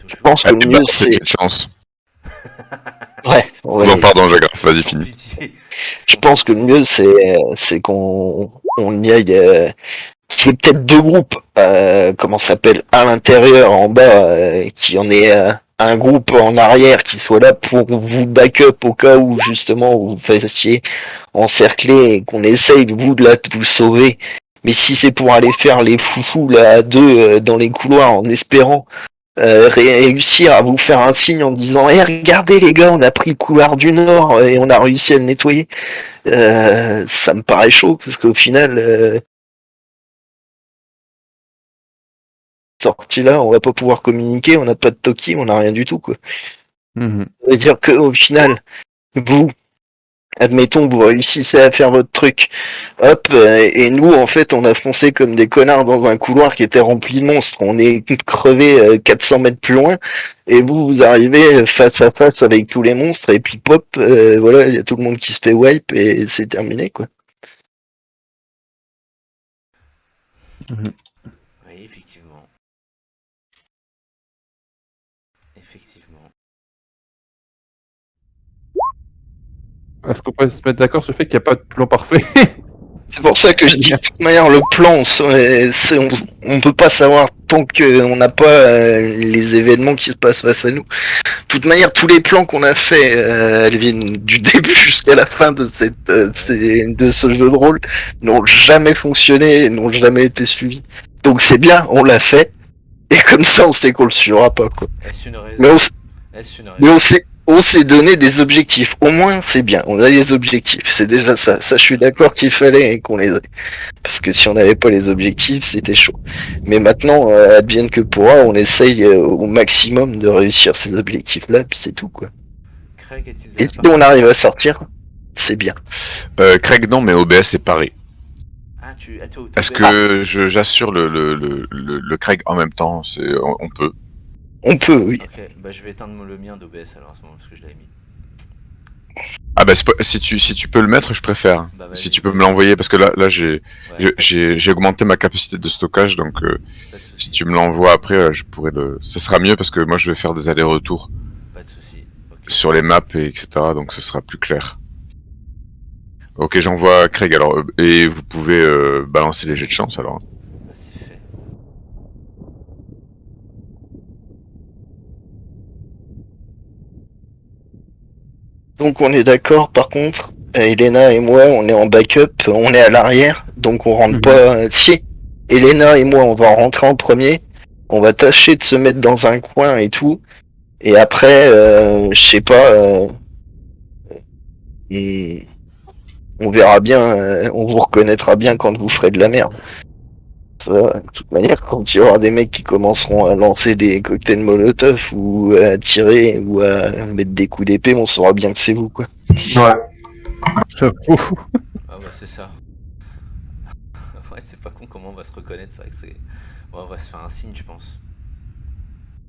Je pense que le mieux c'est... J'ai de chance. Ouais, Non, pardon, Jacques, vas-y, sans finis. pitié. Je pense que le mieux c'est qu'on y aille... qu'il y ait peut-être deux groupes, comment ça s'appelle, à l'intérieur, en bas, qu'il y en ait un groupe en arrière qui soit là pour vous backup au cas où justement vous fassiez encercler et qu'on essaye vous de vous sauver. Mais si c'est pour aller faire les foufous là à deux dans les couloirs en espérant réussir à vous faire un signe en disant regardez les gars, on a pris le couloir du nord et on a réussi à le nettoyer, ça me paraît chaud parce qu'au final sortie là, on va pas pouvoir communiquer, on n'a pas de Toki, on n'a rien du tout, quoi. Ça veut dire qu'au final, vous, admettons, vous réussissez à faire votre truc, hop, et nous, en fait, on a foncé comme des connards dans un couloir qui était rempli de monstres. On est crevé 400 mètres plus loin, et vous arrivez face à face avec tous les monstres, et puis pop, voilà, il y a tout le monde qui se fait wipe, et c'est terminé, quoi. Oui, effectivement. Effectivement. Est-ce qu'on peut se mettre d'accord sur le fait qu'il n'y a pas de plan parfait? C'est pour ça que je dis de toute manière le plan, on peut pas savoir tant qu'on n'a pas les événements qui se passent face à nous. De toute manière, tous les plans qu'on a fait, Alvin, du début jusqu'à la fin de de ce jeu de rôle, n'ont jamais fonctionné, n'ont jamais été suivis. Donc c'est bien, on l'a fait, et comme ça on sait qu'on le suivra pas, quoi. Est-ce une raison? Mais on s'est donné des objectifs. Au moins, c'est bien. On a les objectifs. C'est déjà ça. Ça, je suis d'accord qu'il fallait qu'on les ait. Parce que si on n'avait pas les objectifs, c'était chaud. Mais maintenant, advienne que pourra, on essaye au maximum de réussir ces objectifs-là, puis c'est tout, quoi. Craig est-il de Et la si partie? on arrive à sortir, c'est bien. Craig, non, mais OBS est paré. Ah, Est-ce que j'assure le Craig en même temps? On peut. On peut, oui. Ok, bah je vais éteindre le mien d'OBS alors à ce moment parce que je l'avais mis. Ah bah si tu peux le mettre, je préfère. Bah, si tu peux me l'envoyer, parce que là j'ai augmenté ma capacité de stockage, donc si tu me l'envoies après, je pourrais ce sera mieux parce que moi je vais faire des allers-retours. Pas de souci. Okay. Sur les maps et etc. Donc ce sera plus clair. Ok, j'envoie Craig alors et vous pouvez balancer les jets de chance alors. Bah, c'est fait. Donc on est d'accord, par contre, Elena et moi, on est en backup, on est à l'arrière, donc on rentre pas... Si, Elena et moi, on va rentrer en premier, on va tâcher de se mettre dans un coin et tout, et après, je sais pas, on verra bien, on vous reconnaîtra bien quand vous ferez de la merde. Ça, de toute manière, quand il y aura des mecs qui commenceront à lancer des cocktails Molotov ou à tirer ou à mettre des coups d'épée, on saura bien que c'est vous, quoi. Ouais. J'avoue. Ah bah c'est ça. Ouais, c'est pas con comment on va se reconnaître, ça. Ouais, on va se faire un signe, je pense.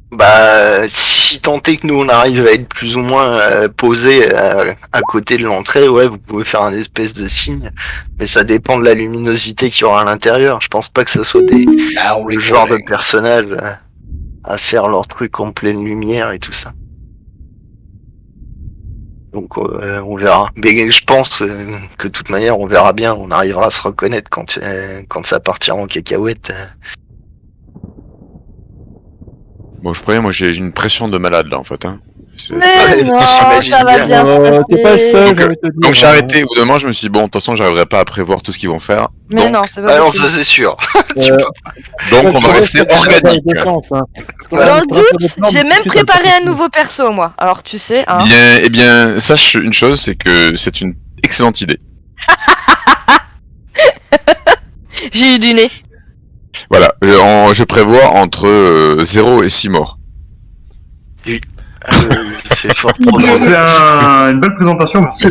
Bah, si tant est que nous on arrive à être plus ou moins posé à côté de l'entrée, ouais, vous pouvez faire un espèce de signe, mais ça dépend de la luminosité qu'il y aura à l'intérieur. Je pense pas que ça soit le genre de personnages à faire leur truc en pleine lumière et tout ça. Donc on verra. Mais je pense que de toute manière on verra bien, on arrivera à se reconnaître quand ça partira en cacahuète. Bon, je préviens, moi j'ai une pression de malade là en fait. Hein. Mais non, ça va bien se passer. T'es pas le seul, je vais te dire. Donc j'ai arrêté. Au bout d'un moment, je me suis dit, bon, de toute façon, j'arriverai pas à prévoir tout ce qu'ils vont faire. Mais donc, non, c'est pas Alors possible. ça c'est sûr. donc on va rester organique. Dans le doute, j'ai même préparé un nouveau perso, moi. Alors tu sais, hein. Eh bien, sache une chose, c'est que c'est une excellente idée. J'ai eu du nez. Voilà, je prévois entre 0 et 6 morts. Oui. C'est fort probable. C'est une belle présentation, merci.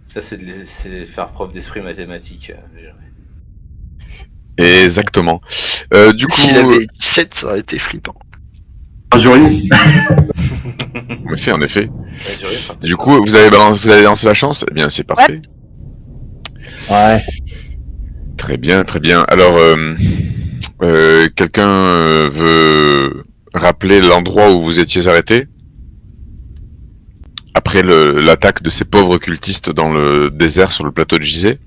Ça, c'est faire preuve d'esprit mathématique. Exactement. Du coup, S'il avait 7, ça aurait été flippant. Un jury. En effet. Du coup, vous avez lancé la chance? Eh bien, c'est parfait. Ouais. Très bien, très bien. Alors, Quelqu'un veut rappeler l'endroit où vous étiez arrêté après l'attaque de ces pauvres cultistes dans le désert sur le plateau de Gizeh?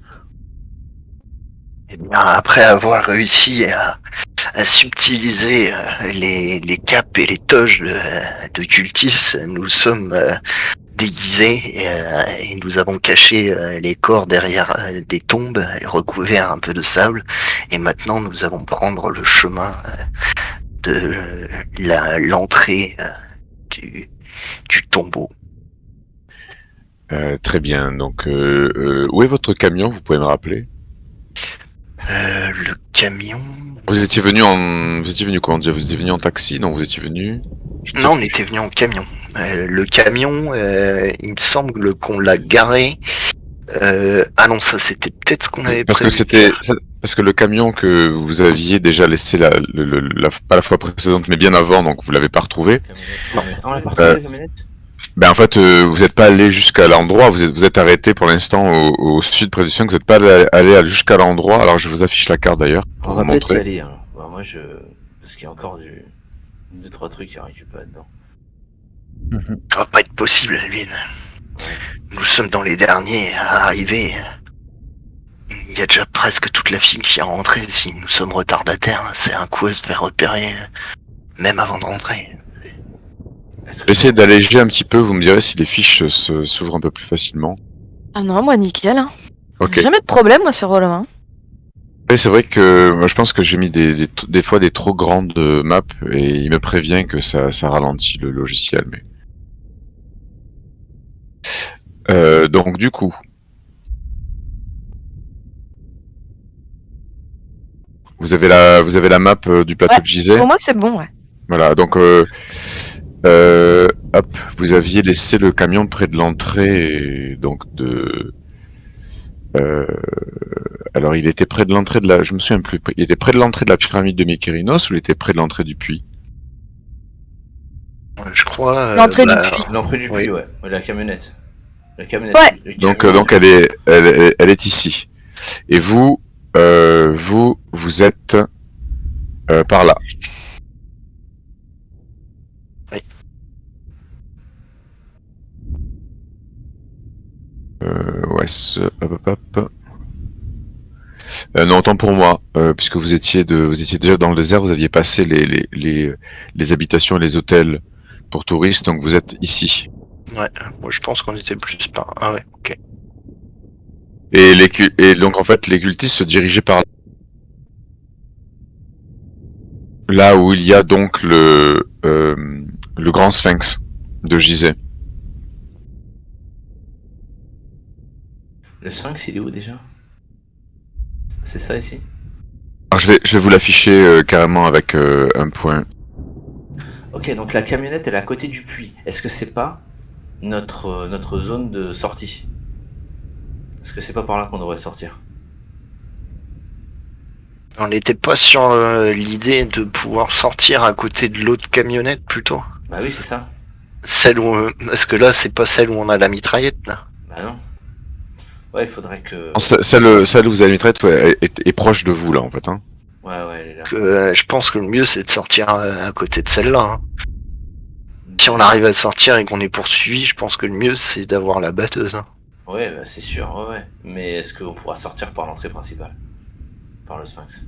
Eh bien, après avoir réussi à subtiliser les capes et les toges de cultistes, nous sommes déguisés et nous avons caché les corps derrière des tombes et recouvert un peu de sable. Et maintenant, nous allons prendre le chemin de l'entrée du tombeau. Très bien. Donc, où est votre camion? Vous pouvez me rappeler? Le camion... Vous étiez venu comment dire? Vous étiez venu en taxi? Non, vous étiez venu... Non, on était venu en camion. Le camion, il me semble qu'on l'a garé. Ah non, ça c'était peut-être ce qu'on avait Parce que parce que le camion que vous aviez déjà laissé pas la fois précédente, mais bien avant, donc vous l'avez pas retrouvé. On l'a pas retrouvé la camionnette? Ben en fait, vous n'êtes pas allé jusqu'à l'endroit. Vous êtes arrêté pour l'instant au sud près du Sphinx. Vous n'êtes pas allé jusqu'à l'endroit. Alors je vous affiche la carte d'ailleurs. On va peut-être y aller. Hein. Bah, moi parce qu'il y a encore 2-3 trucs à récupérer dedans. Ça va pas être possible, Alvin. Nous sommes dans les derniers à arriver. Il y a déjà presque toute la file qui est rentrée. Si nous sommes retardataires, c'est un coup à se faire repérer, même avant de rentrer. Essayez d'alléger un petit peu. Vous me direz si les fiches s'ouvrent un peu plus facilement. Ah non, moi nickel. Hein. Ok. Jamais de problème, moi, sur rôle. Hein. Et c'est vrai que moi, je pense que j'ai mis des fois des trop grandes maps et il me prévient que ça ralentit le logiciel. Mais donc du coup, vous avez la map du plateau de Gizeh. Pour moi, c'est bon, ouais. Voilà, donc hop, vous aviez laissé le camion près de l'entrée, donc alors il était près de l'entrée de je me souviens plus, il était près de l'entrée de la pyramide de Mykérinos ou il était près de l'entrée du puits? Je crois. L'entrée du puits. L'entrée du puits, oui. ouais. La camionnette. Ouais. Donc elle est ici. Et vous êtes par là. Oui. Ouais, hop. Non, autant pour moi, puisque vous étiez déjà dans le désert, vous aviez passé les habitations et les hôtels pour touristes, donc vous êtes ici. Ouais, moi je pense qu'on était plus par. Ah ouais, ok. Et donc en fait, les cultistes se dirigeaient par là où il y a donc le grand sphinx de Gizeh. Le sphinx, il est où déjà? C'est ça ici? Alors je vais vous l'afficher carrément avec un point. Ok, donc la camionnette elle est à côté du puits. Est-ce que c'est pas notre zone de sortie? Est-ce que c'est pas par là qu'on devrait sortir? On n'était pas sur l'idée de pouvoir sortir à côté de l'autre camionnette plutôt? Bah oui, c'est ça. Celle où. Parce que là, c'est pas celle où on a la mitraillette là. Bah non. Ouais, il faudrait que... Celle où vous avez mis traite est proche de vous là en fait. Hein. Ouais, elle est là. Je pense que le mieux c'est de sortir à côté de celle-là. Hein. Si on arrive à sortir et qu'on est poursuivi, je pense que le mieux c'est d'avoir la batteuse. Hein. Ouais, bah c'est sûr, ouais. Mais est-ce qu'on pourra sortir par l'entrée principale? Par le sphinx?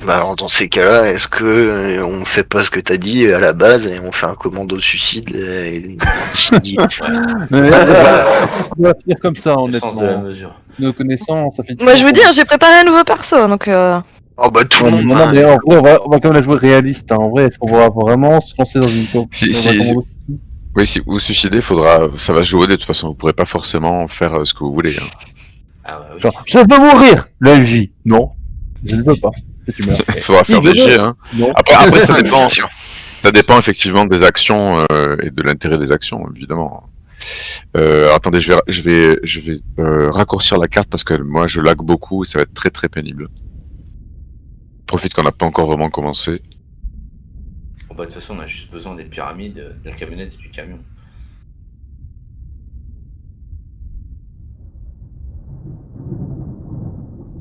Bah alors dans ces cas-là, est-ce que on fait pas ce que t'as dit à la base et on fait un commando suicide et... Mais on va finir comme ça, le sens de la honnêtement. mesure. Nos connaissances, ça fait. Moi, je vous dis, hein, j'ai préparé un nouveau perso, donc. Oh bah tout Non, le monde. non, mais en vrai, on va quand même la jouer réaliste. Hein. En vrai, est-ce qu'on va vraiment se lancer dans une Oui, si vous suicidez, ça va se jouer de toute façon. Vous pourrez pas forcément faire ce que vous voulez. Hein. Ah bah oui. Genre, je veux mourir, la LJ. Non, je ne veux pas. Tu meurs. Il faudra faire des jets. Hein. Non. Après ça dépend. Ça dépend effectivement des actions et de l'intérêt des actions, évidemment. Attendez, je vais raccourcir la carte parce que moi je lag beaucoup et ça va être très très pénible. Profite qu'on n'a pas encore vraiment commencé. Bon bah de toute façon on a juste besoin des pyramides, de la camionnette et du camion.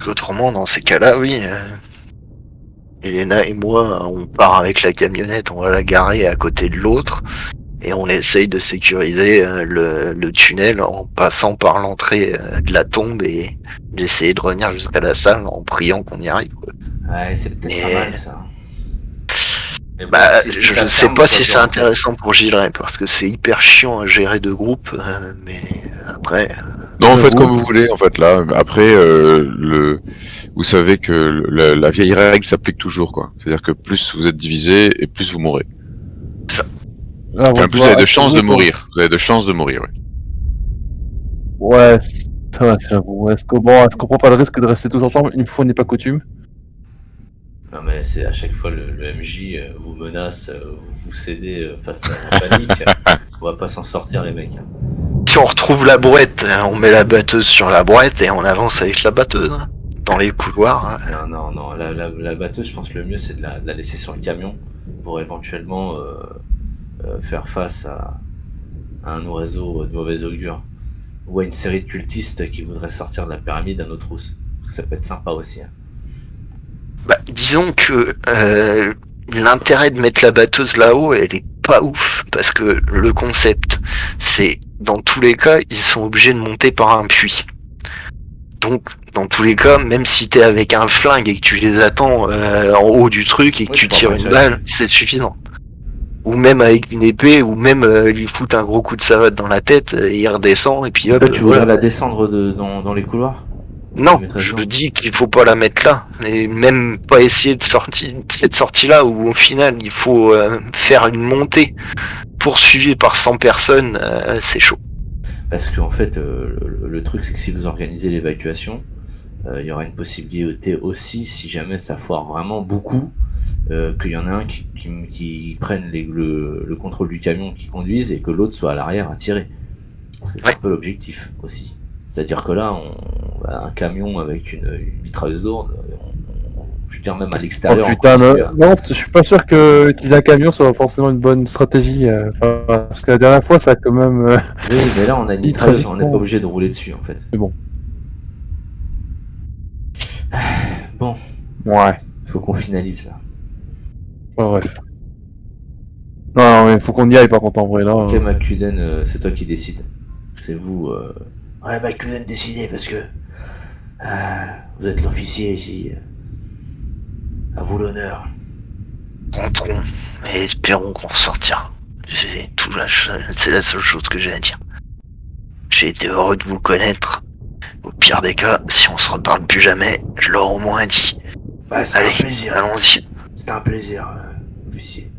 Autrement, dans ces cas-là, oui. Elena et moi, on part avec la camionnette, on va la garer à côté de l'autre, et on essaye de sécuriser le tunnel en passant par l'entrée de la tombe et d'essayer de revenir jusqu'à la salle en priant qu'on y arrive. Quoi. Ouais, c'est peut-être pas mal ça. Mais bon, Bah, si je ça ne sais ferme, pas on si peut c'est plus rentrer. intéressant pour Gilles, parce que c'est hyper chiant à gérer de groupes, mais après... Non, J'avoue. faites comme vous voulez, en fait, là. Après, vous savez que la vieille règle s'applique toujours, quoi. C'est-à-dire que plus vous êtes divisé et plus vous mourrez. Là, Enfin, plus vous avez de chances de mourir. Vous avez de chances de mourir, oui. Ouais, ça va, j'avoue. Est-ce qu'on prend pas le risque de rester tous ensemble une fois n'est pas coutume? Non mais c'est à chaque fois le MJ vous menace, vous cédez face à la panique. On va pas s'en sortir les mecs. Si on retrouve la brouette, on met la batteuse sur la brouette et on avance avec la batteuse, dans les couloirs. Non, la batteuse, je pense que le mieux c'est de la laisser sur le camion pour éventuellement faire face à un oiseau de mauvaise augure. Ou à une série de cultistes qui voudraient sortir de la pyramide à nos trousses. Ça peut être sympa aussi. Hein. Bah, disons que l'intérêt de mettre la batteuse là-haut, elle est pas ouf, parce que le concept, c'est, dans tous les cas, ils sont obligés de monter par un puits. Donc, dans tous les cas, même si t'es avec un flingue et que tu les attends en haut du truc et que Oui, tu tu tires t'en une prends balle, c'est suffisant. Ou même avec une épée, ou même lui foutre un gros coup de savate dans la tête, et il redescend, et puis hop, Là, tu voudrais voilà. la descendre dans les couloirs? Non, Tu mettrais je dedans. dis qu'il faut pas la mettre là, et même pas essayer de sortir cette sortie-là où au final il faut faire une montée poursuivie par 100 personnes, c'est chaud. Parce qu'en fait, le truc, c'est que si vous organisez l'évacuation, il y aura une possibilité aussi, si jamais ça foire vraiment beaucoup, qu'il y en a un qui prenne le contrôle du camion, qui conduise, et que l'autre soit à l'arrière à tirer. Parce que c'est Ouais. un peu l'objectif aussi. C'est-à-dire que là, un camion avec une mitrailleuse lourde, je veux dire même à Oh l'extérieur. putain, on continue non, je suis pas sûr que utiliser un camion soit forcément une bonne stratégie. Parce que la dernière fois, ça a quand même. Oui, mais là, on a une Il mitrailleuse, on n'est tragiquement. pas obligé de rouler dessus en fait. C'est bon. Bon, Ouais. faut qu'on finalise là. Ouais, bref. Non, mais faut qu'on y aille par contre en vrai là. Ok, McCuden, c'est toi qui décide. C'est vous. Ouais, McCuden, décidez parce que vous êtes l'officier ici. À vous l'honneur. Rentrons et espérons qu'on ressortira. C'est la seule chose que j'ai à dire. J'ai été heureux de vous connaître. Au pire des cas, si on se reparle plus jamais, je l'aurai au moins dit. Bah, c'était Allez, un plaisir. allons-y. C'était un plaisir, officier.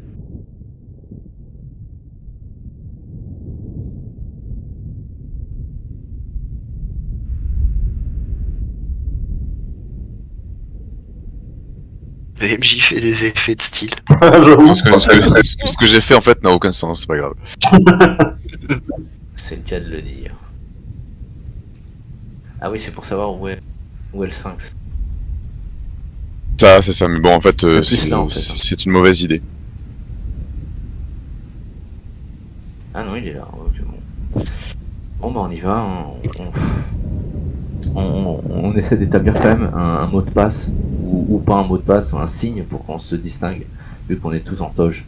Le MJ fait des effets de style. J'avoue. Ce que j'ai fait, en fait, n'a aucun sens, c'est pas grave. C'est le cas de le dire. Ah oui, c'est pour savoir où est le sphinx. Ça, c'est ça, mais bon, en fait, C'est plus là, en fait, hein. c'est une mauvaise idée. Ah non, il est là. Ok, bon. Bon, bah on y va. Hein. On essaie d'établir quand même un mot de passe, ou pas un mot de passe, un signe pour qu'on se distingue, vu qu'on est tous en toge.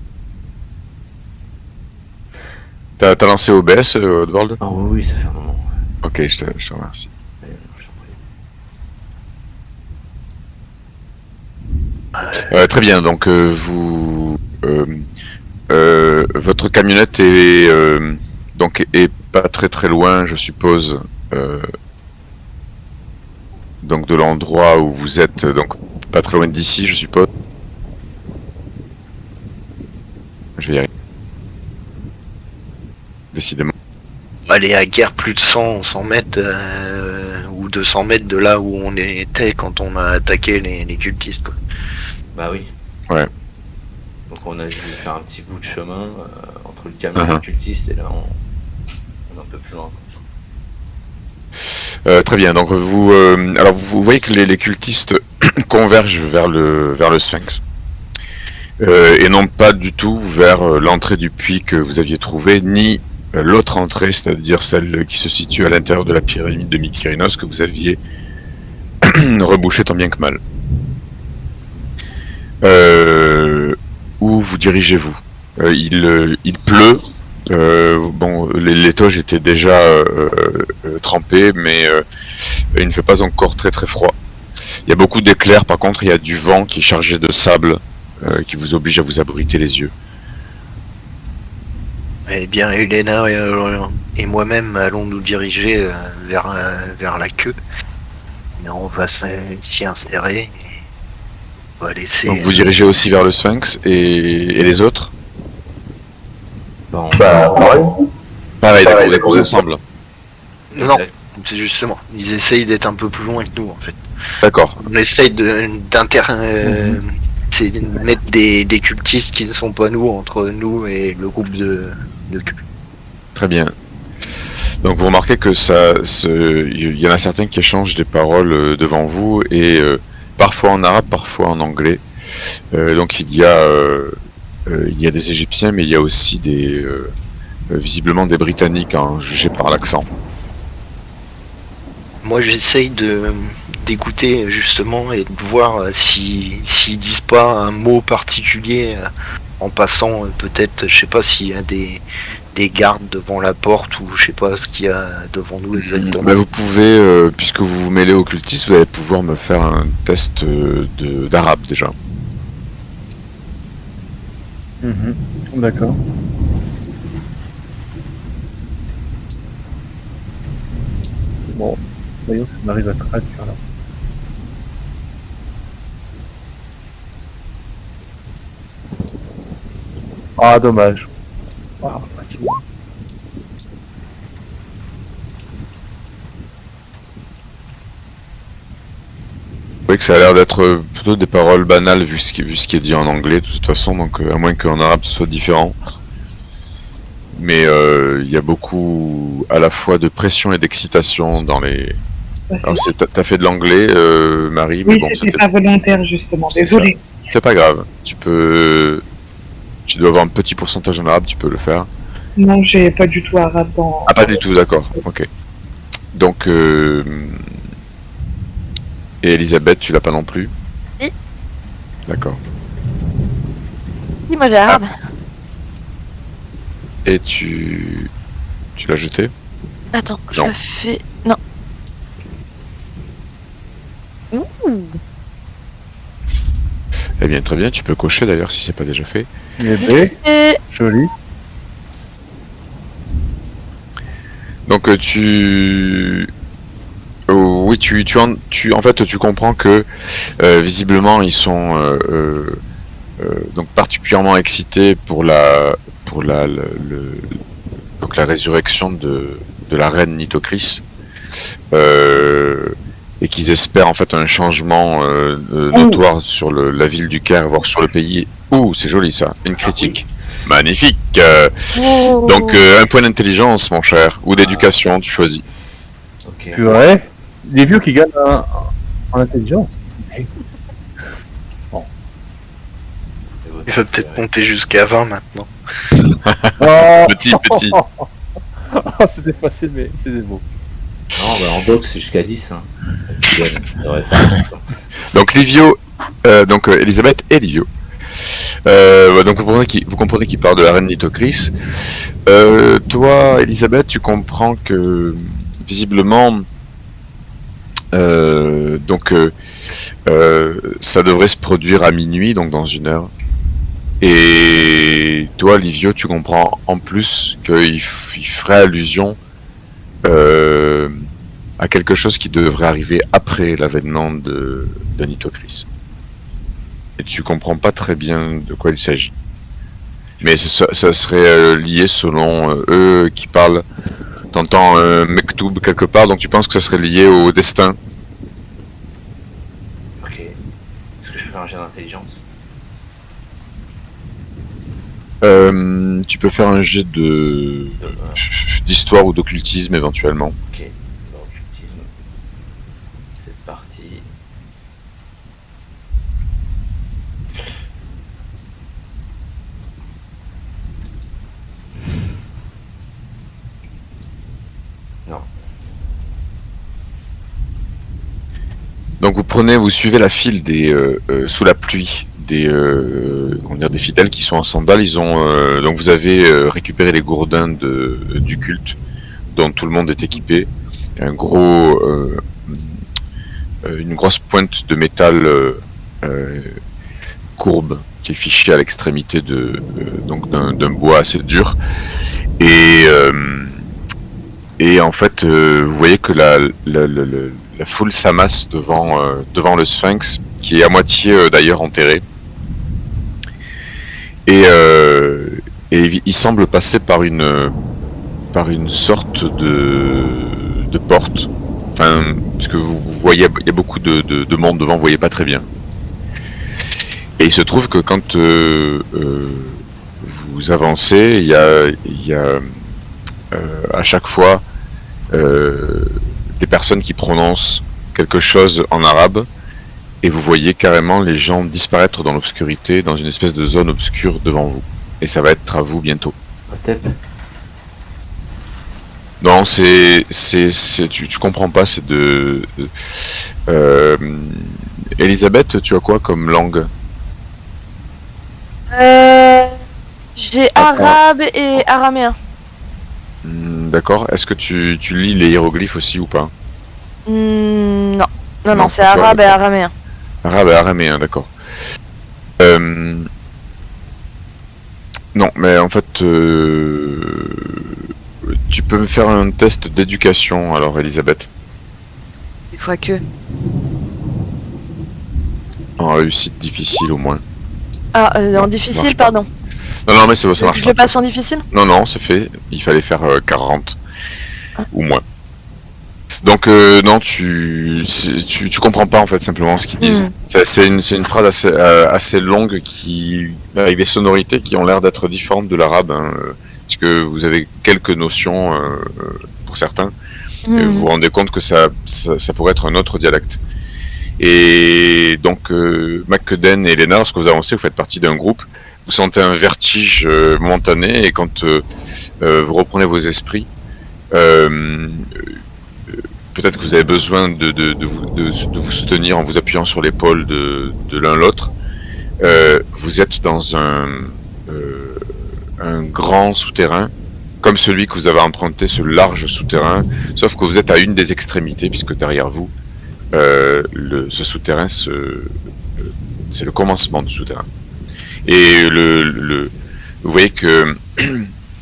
T'as lancé OBS, Edward? Ah oui, ça fait un moment. Ok, je te remercie. Mais non, je t'en prie. Très bien, donc votre camionnette est donc est pas très loin, je suppose, donc de l'endroit où vous êtes, donc pas très loin d'ici, je suppose. Je vais y arriver. Décidément. Aller à guère plus de 100 mètres ou 200 mètres de là où on était quand on a attaqué les cultistes. Quoi. Bah oui. Ouais. Donc on a dû faire un petit bout de chemin entre le camion et le cultiste, et là on est un peu plus loin. Très bien, donc alors vous voyez que les cultistes convergent vers le Sphinx. Et non pas du tout vers l'entrée du puits que vous aviez trouvé, ni l'autre entrée, c'est-à-dire celle qui se situe à l'intérieur de la pyramide de Mykérinos que vous aviez reboucher tant bien que mal. Où vous dirigez-vous? Il pleut. Bon, les toges étaient déjà trempées, mais il ne fait pas encore très très froid. Il y a beaucoup d'éclairs, par contre, il y a du vent qui est chargé de sable qui vous oblige à vous abriter les yeux. Eh bien, Elena et moi-même allons nous diriger vers la queue. Et on va s'y insérer et on va laisser. Donc vous dirigez aussi vers le Sphinx et les autres? Bon, Pareil. Pareil, d'accord, vous êtes tous ensemble. Non, c'est justement. Ils essayent d'être un peu plus loin que nous en fait. D'accord. On essaye c'est de mettre des cultistes qui ne sont pas nous entre nous et le groupe de queue. Très bien. Donc vous remarquez que il y en a certains qui échangent des paroles devant vous et parfois en arabe, parfois en anglais. Donc il y a des Égyptiens, mais il y a aussi visiblement des Britanniques, hein, jugés par l'accent. Moi j'essaye d'écouter justement et de voir s'ils disent pas un mot particulier en passant peut-être, je sais pas s'il y a des gardes devant la porte ou je sais pas ce qu'il y a devant nous exactement. Bah, vous pouvez, puisque vous vous mêlez au cultisme, vous allez pouvoir me faire un test d'arabe déjà. D'accord. Bon, voyons si on arrive à traduire là. Ah, dommage. Ah, c'est bon. Vous voyez que ça a l'air d'être plutôt des paroles banales vu ce qui est dit en anglais de toute façon, donc à moins qu'en arabe ce soit différent. Mais il y a beaucoup à la fois de pression et d'excitation dans les... Alors t'as fait de l'anglais, Marie, mais Oui, bon, c'était pas volontaire justement, c'est désolé. c'est pas grave. Tu dois avoir un petit pourcentage en arabe, tu peux le faire. Non, j'ai pas du tout arabe dans... Ah, pas du tout, d'accord, ok. Donc, et Elisabeth, tu l'as pas non plus? Si. D'accord. Si, moi j'ai arabe. Et tu l'as jeté? Attends, je Non. le fais. Non. Ouh. Eh bien, très bien, tu peux cocher d'ailleurs si c'est pas déjà fait. Et Joli. Donc, oui, en fait, tu comprends que visiblement ils sont donc particulièrement excités pour donc la résurrection de la reine Nitocris, et qu'ils espèrent en fait un changement notoire sur la ville du Caire, voire sur le pays. Ouh, c'est joli ça, une critique. Magnifique. Donc un point d'intelligence, mon cher, ou d'éducation, tu choisis. ok. Purée. Les vieux qui gagnent en intelligence. Il va peut-être compter jusqu'à 20 maintenant. Oh Petit. Ah, c'était facile, mais c'était beau. Non, bah, en boxe, c'est jusqu'à 10. Hein. Il devrait faire attention. Donc Livio, donc Elisabeth et Livio. Donc vous comprenez qu'il parle de la reine Nitocris. Toi, Elisabeth, tu comprends que visiblement, ça devrait se produire à minuit, donc dans 1 heure. Et toi, Livio, tu comprends en plus qu'il ferait allusion à quelque chose qui devrait arriver après l'avènement de Nitocris. Et tu comprends pas très bien de quoi il s'agit. Mais ça serait lié selon eux qui parlent. T'entends Mektoub quelque part, donc tu penses que ça serait lié au destin. Ok. Est-ce que je peux faire un jet d'intelligence? Tu peux faire un jet d'histoire ou d'occultisme éventuellement. Ok. Bon, occultisme. C'est parti. Non. Donc vous suivez la file sous la pluie des fidèles qui sont en sandales. Donc vous avez récupéré les gourdins du culte, dont tout le monde est équipé. Un une grosse pointe de métal courbe qui est fichée à l'extrémité d'un bois assez dur. Et en fait, vous voyez que la foule s'amasse devant le Sphinx, qui est à moitié d'ailleurs enterré. Et il semble passer par une sorte de porte. Enfin, parce que vous voyez, il y a beaucoup de monde devant, vous voyez pas très bien. Et il se trouve que quand vous avancez, il y a à chaque fois des personnes qui prononcent quelque chose en arabe, et vous voyez carrément les gens disparaître dans l'obscurité, dans une espèce de zone obscure devant vous. Et ça va être à vous bientôt. Hotep. Non, tu comprends pas, c'est Elisabeth, tu as quoi comme langue? J'ai arabe et araméen. D'accord. Est-ce que tu lis les hiéroglyphes aussi ou pas? Non, Non, c'est d'accord, arabe et d'accord. araméen. Arabe et araméen, d'accord. Non, mais en fait, tu peux me faire un test d'éducation, alors, Elisabeth. Des fois que. En réussite difficile, au moins. Ah, en marche difficile, pas. pardon. Non, mais c'est bon, ça marche Je pas. le passe en difficile? Non, c'est fait. Il fallait faire 40 ou moins. Donc non, tu comprends pas en fait simplement ce qu'ils disent. C'est une phrase assez longue avec des sonorités qui ont l'air d'être différentes de l'arabe, hein, puisque vous avez quelques notions pour certains. Et vous vous rendez compte que ça pourrait être un autre dialecte. Et donc McCudden et Elena, lorsque vous avancez, vous faites partie d'un groupe. Vous sentez un vertige momentané, et quand vous reprenez vos esprits, peut-être que vous avez besoin de vous soutenir en vous appuyant sur l'épaule de l'un l'autre. Vous êtes dans un grand souterrain, comme celui que vous avez emprunté, ce large souterrain, sauf que vous êtes à une des extrémités, puisque derrière vous, ce souterrain, c'est le commencement du souterrain. Et vous voyez que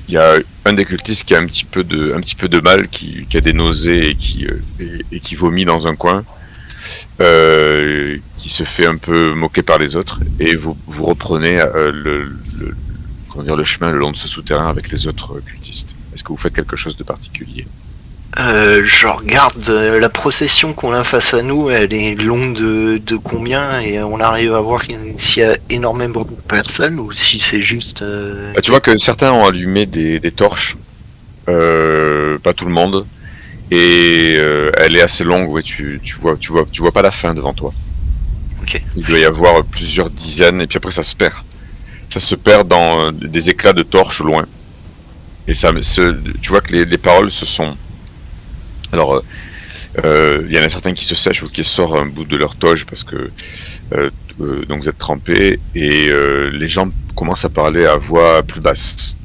il y a un des cultistes qui a un petit peu de mal, qui a des nausées et qui vomit dans un coin, qui se fait un peu moquer par les autres, et vous reprenez le chemin le long de ce souterrain avec les autres cultistes. Est-ce que vous faites quelque chose de particulier? Je regarde la procession qu'on a face à nous, elle est longue de combien, et on arrive à voir s'il y a énormément de personnes ou si c'est juste... Tu vois que certains ont allumé des torches, pas tout le monde, et elle est assez longue, ouais, tu vois pas la fin devant toi. Ok. Il doit y avoir plusieurs dizaines, et puis après ça se perd. Ça se perd dans des éclats de torches loin. Et tu vois que les paroles se sont... Alors, il y en a certains qui se sèchent ou qui sortent un bout de leur toge parce que donc vous êtes trempés, et les gens commencent à parler à voix plus basse.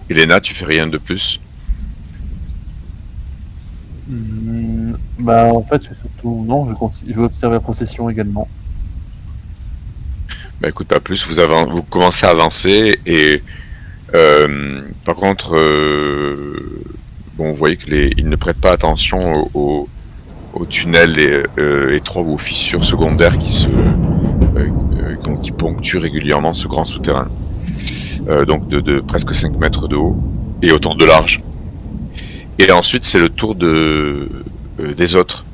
Elena, tu fais rien de plus? Bah en fait, c'est surtout non, je vais observer la procession également. Bah écoute, pas plus. Vous commencez à avancer, et par contre, bon, vous voyez qu'ils ne prêtent pas attention aux tunnels étroits ou aux fissures secondaires qui ponctuent régulièrement ce grand souterrain. Donc de presque 5 mètres de haut et autant de large. Et ensuite, c'est le tour des autres.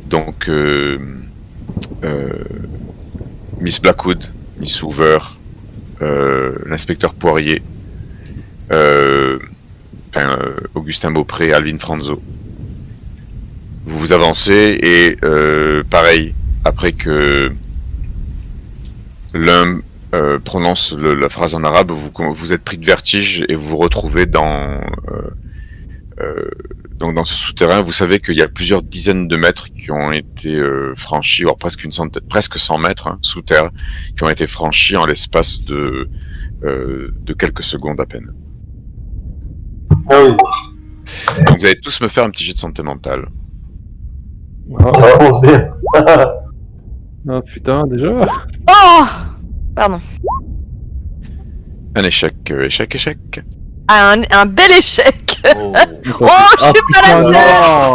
Donc, Miss Blackwood, Miss Hoover, l'inspecteur Poirier, Augustin Beaupré, Alvin Franzo. Vous avancez, et pareil, après que l'un prononce la phrase en arabe, vous êtes pris de vertige et vous vous retrouvez dans Donc dans ce souterrain, vous savez qu'il y a plusieurs dizaines de mètres qui ont été franchis, voire presque 100 mètres sous terre, qui ont été franchis en l'espace de quelques secondes à peine. Ah oui, Donc vous allez tous me faire un petit jet de santé mentale. ça avance bien. Ah putain, déjà. Oh Pardon. Un échec, échec. Ah, un bel échec. Oh. Oh, je suis pas la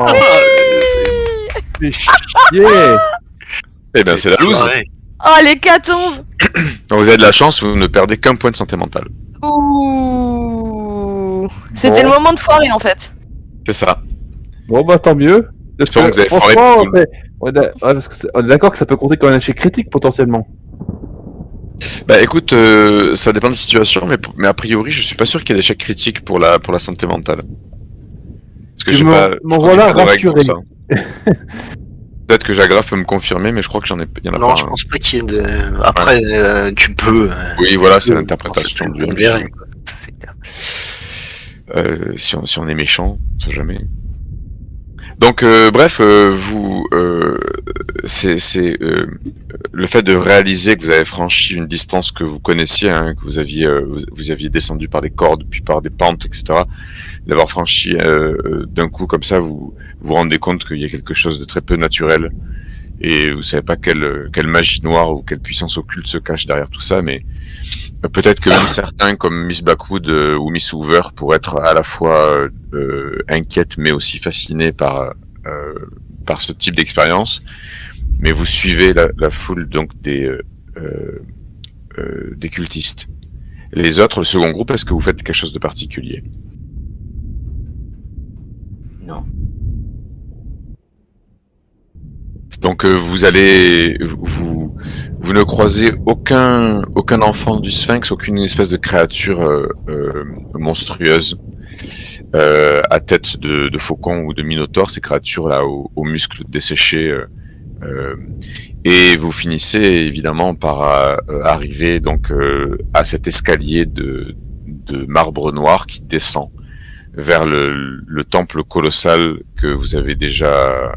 seule. Fais chier. Eh bien c'est la loose. Oh, l'hécatombe. Donc vous avez de la chance, vous ne perdez qu'un point de santé mentale. Ouh. C'était le moment de foirer en fait. C'est ça. Bon bah tant mieux. Parce Donc, vous avez foiré franchement, pour tout le parce que on est d'accord que ça peut compter comme un échec critique potentiellement. Bah écoute, ça dépend des situations, mais a priori, je suis pas sûr qu'il y ait d'échec critique pour la santé mentale. Parce que Tu j'ai m'en- pas. m'en je crois que voilà j'ai pas de règle pour rassuré. ça. Peut-être que Jagraf peut me confirmer, mais je crois que il y en a Non, pas. je pense pas qu'il y ait de. Après, tu peux. Oui, voilà, c'est Oui, l'interprétation du On MJ. verra, quoi. C'est clair. Si on est méchant, on sait jamais. Donc, bref, c'est le fait de réaliser que vous avez franchi une distance que vous connaissiez, que vous aviez descendu par des cordes, puis par des pentes, etc. D'avoir franchi d'un coup comme ça, vous vous rendez compte qu'il y a quelque chose de très peu naturel, et vous savez pas quelle magie noire ou quelle puissance occulte se cache derrière tout ça, mais peut-être que même certains comme Miss Blackwood ou Miss Hoover pourraient être à la fois inquiètes mais aussi fascinés par ce type d'expérience. Mais vous suivez la foule donc des cultistes. Les autres, le second groupe, est-ce que vous faites quelque chose de particulier? Non. Donc vous ne croisez aucun enfant du Sphinx, aucune espèce de créature monstrueuse à tête de faucon ou de minotaure, ces créatures là aux muscles desséchés, et vous finissez évidemment par arriver donc à cet escalier de marbre noir qui descend vers le temple colossal que vous avez déjà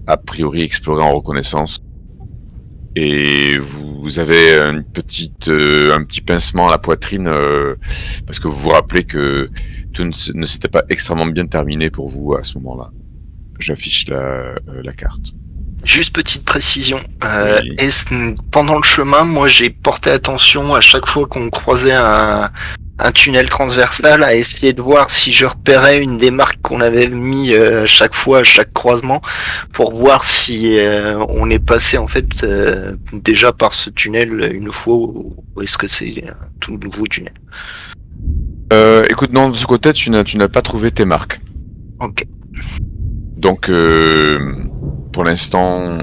a priori exploré en reconnaissance, et vous avez un petit pincement à la poitrine parce que vous vous rappelez que tout ne s'était pas extrêmement bien terminé pour vous à ce moment-là. J'affiche la carte. Juste petite précision. Oui. Pendant le chemin, moi j'ai porté attention à chaque fois qu'on croisait un tunnel transversal à essayer de voir si je repérais une des marques qu'on avait mis à chaque fois, à chaque croisement, pour voir si on est passé en fait déjà par ce tunnel une fois, ou est-ce que c'est un tout nouveau tunnel. Écoute, non, de ce côté, tu n'as pas trouvé tes marques. Ok. Donc, pour l'instant,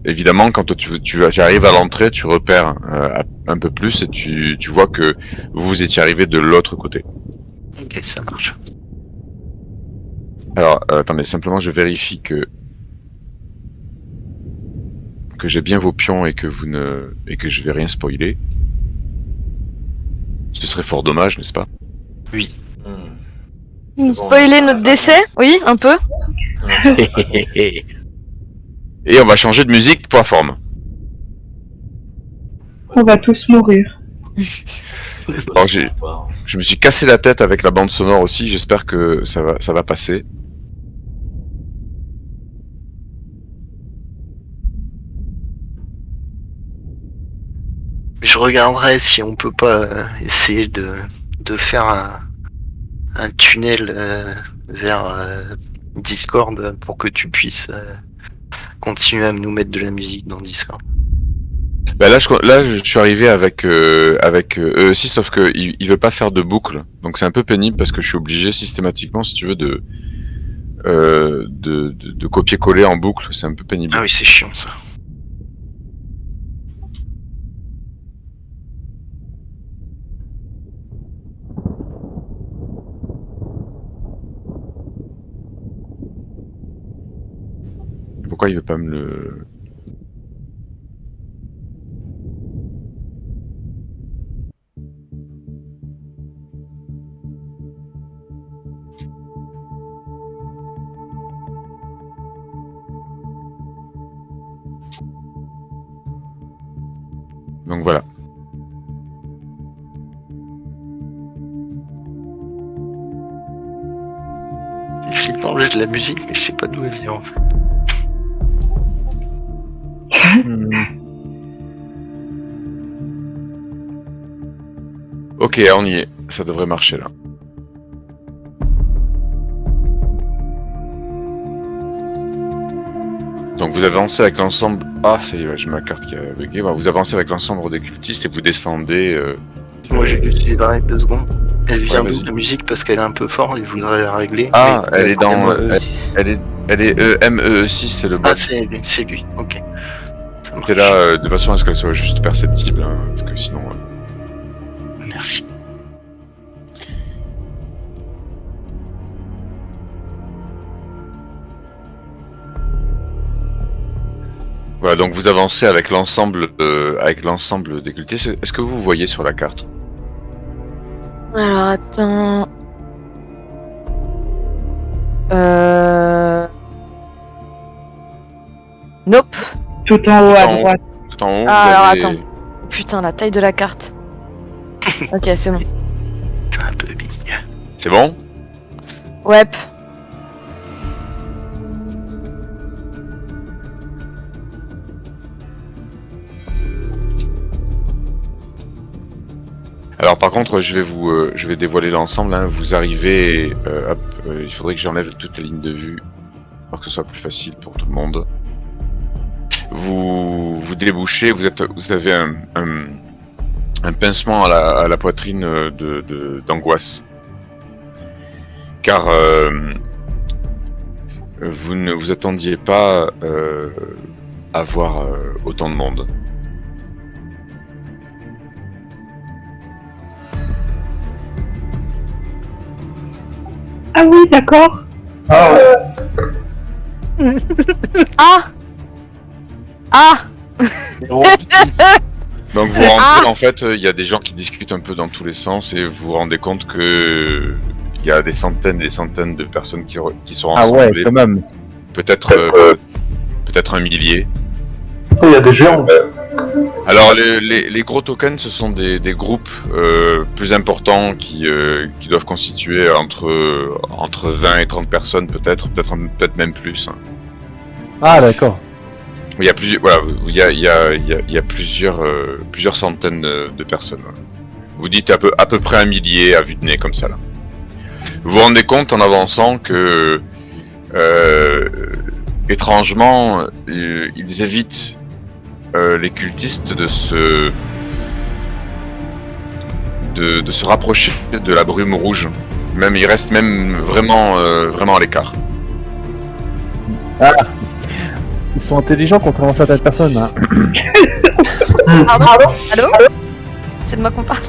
évidemment, quand tu arrives à l'entrée, tu repères un peu plus et tu vois que vous étiez arrivé de l'autre côté. Ok, ça marche. Alors, attendez, simplement, je vérifie que j'ai bien vos pions et que je vais rien spoiler. Ce serait fort dommage, n'est-ce pas? Oui. Spoiler notre décès? Oui, un peu. Et on va changer de musique pour la forme. On va tous mourir. Alors, je me suis cassé la tête avec la bande sonore aussi, j'espère que ça va passer. Je regarderai si on peut pas essayer de faire un tunnel vers Discord pour que tu puisses continuer à nous mettre de la musique dans Discord. Bah là, je suis arrivé avec eux aussi, sauf que il veut pas faire de boucle, donc c'est un peu pénible parce que je suis obligé systématiquement, si tu veux, de copier-coller en boucle, c'est un peu pénible. Ah oui, c'est chiant ça. Pourquoi il veut pas me le... Donc voilà. C'est flippant, j'ai de la musique, mais je sais pas d'où elle vient en fait. Ok, on y est. Ça devrait marcher là. Donc vous avancez avec l'ensemble... Ah, ça y est, j'ai ma carte qui a bugué. Bon, vous avancez avec l'ensemble des cultistes et vous descendez... Moi j'ai juste l'arrêt 2 secondes. Elle vient vas-y. d'où la musique parce qu'elle est un peu forte, il voudrait la régler. Ah, mais- elle est dans... ME6. Elle est MEE6, c'est le bot. Ah c'est lui, ok. Ça marche. T'es là de façon à ce qu'elle soit juste perceptible, hein, parce que sinon... Merci. Voilà, donc vous avancez avec l'ensemble des cultistes. Est-ce que vous voyez sur la carte? Alors attends. Nope. Tout en haut à En haut. droite. Tout en haut, Ah, vous alors avez... attends. Putain, la taille de la carte. Ok, c'est bon. C'est un peu big. C'est bon? Ouais. Alors par contre, je vais dévoiler l'ensemble. Hein. Vous arrivez, il faudrait que j'enlève toutes les lignes de vue pour que ce soit plus facile pour tout le monde. Vous débouchez, vous avez un pincement à la poitrine d'angoisse, car vous ne vous attendiez pas à voir autant de monde. Ah oui, d'accord. Ah ouais. Ah. Ah. Donc vous rentrez, en fait, il y a des gens qui discutent un peu dans tous les sens et vous vous rendez compte que il y a des centaines et des centaines de personnes qui sont Ah ouais, rassemblées. quand même. Peut-être peut-être un millier. Il y a des géants. Alors les gros tokens, ce sont des groupes plus importants qui doivent constituer entre 20 et 30 personnes peut-être même plus. Hein. Ah d'accord. Il y a plusieurs, voilà, il y a plusieurs centaines de personnes. Voilà. Vous dites à peu près un millier à vue de nez comme ça là. Vous vous rendez compte en avançant que étrangement ils évitent les cultistes de se rapprocher de la brume rouge. Même ils restent même vraiment à l'écart. Ah. Ils sont intelligents contrairement à certaines personnes. Hein. Pardon. Allô. C'est de moi qu'on parle.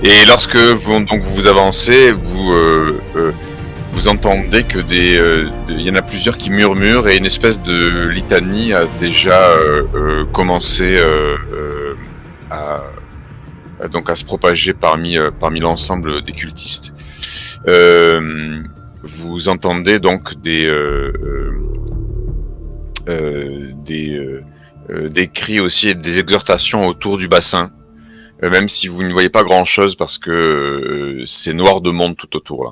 Et lorsque vous avancez, vous entendez que il y en a plusieurs qui murmurent et une espèce de litanie a déjà commencé à se propager parmi l'ensemble des cultistes. Vous entendez donc des cris aussi et des exhortations autour du bassin. Même si vous ne voyez pas grand chose parce que c'est noir de monde tout autour là.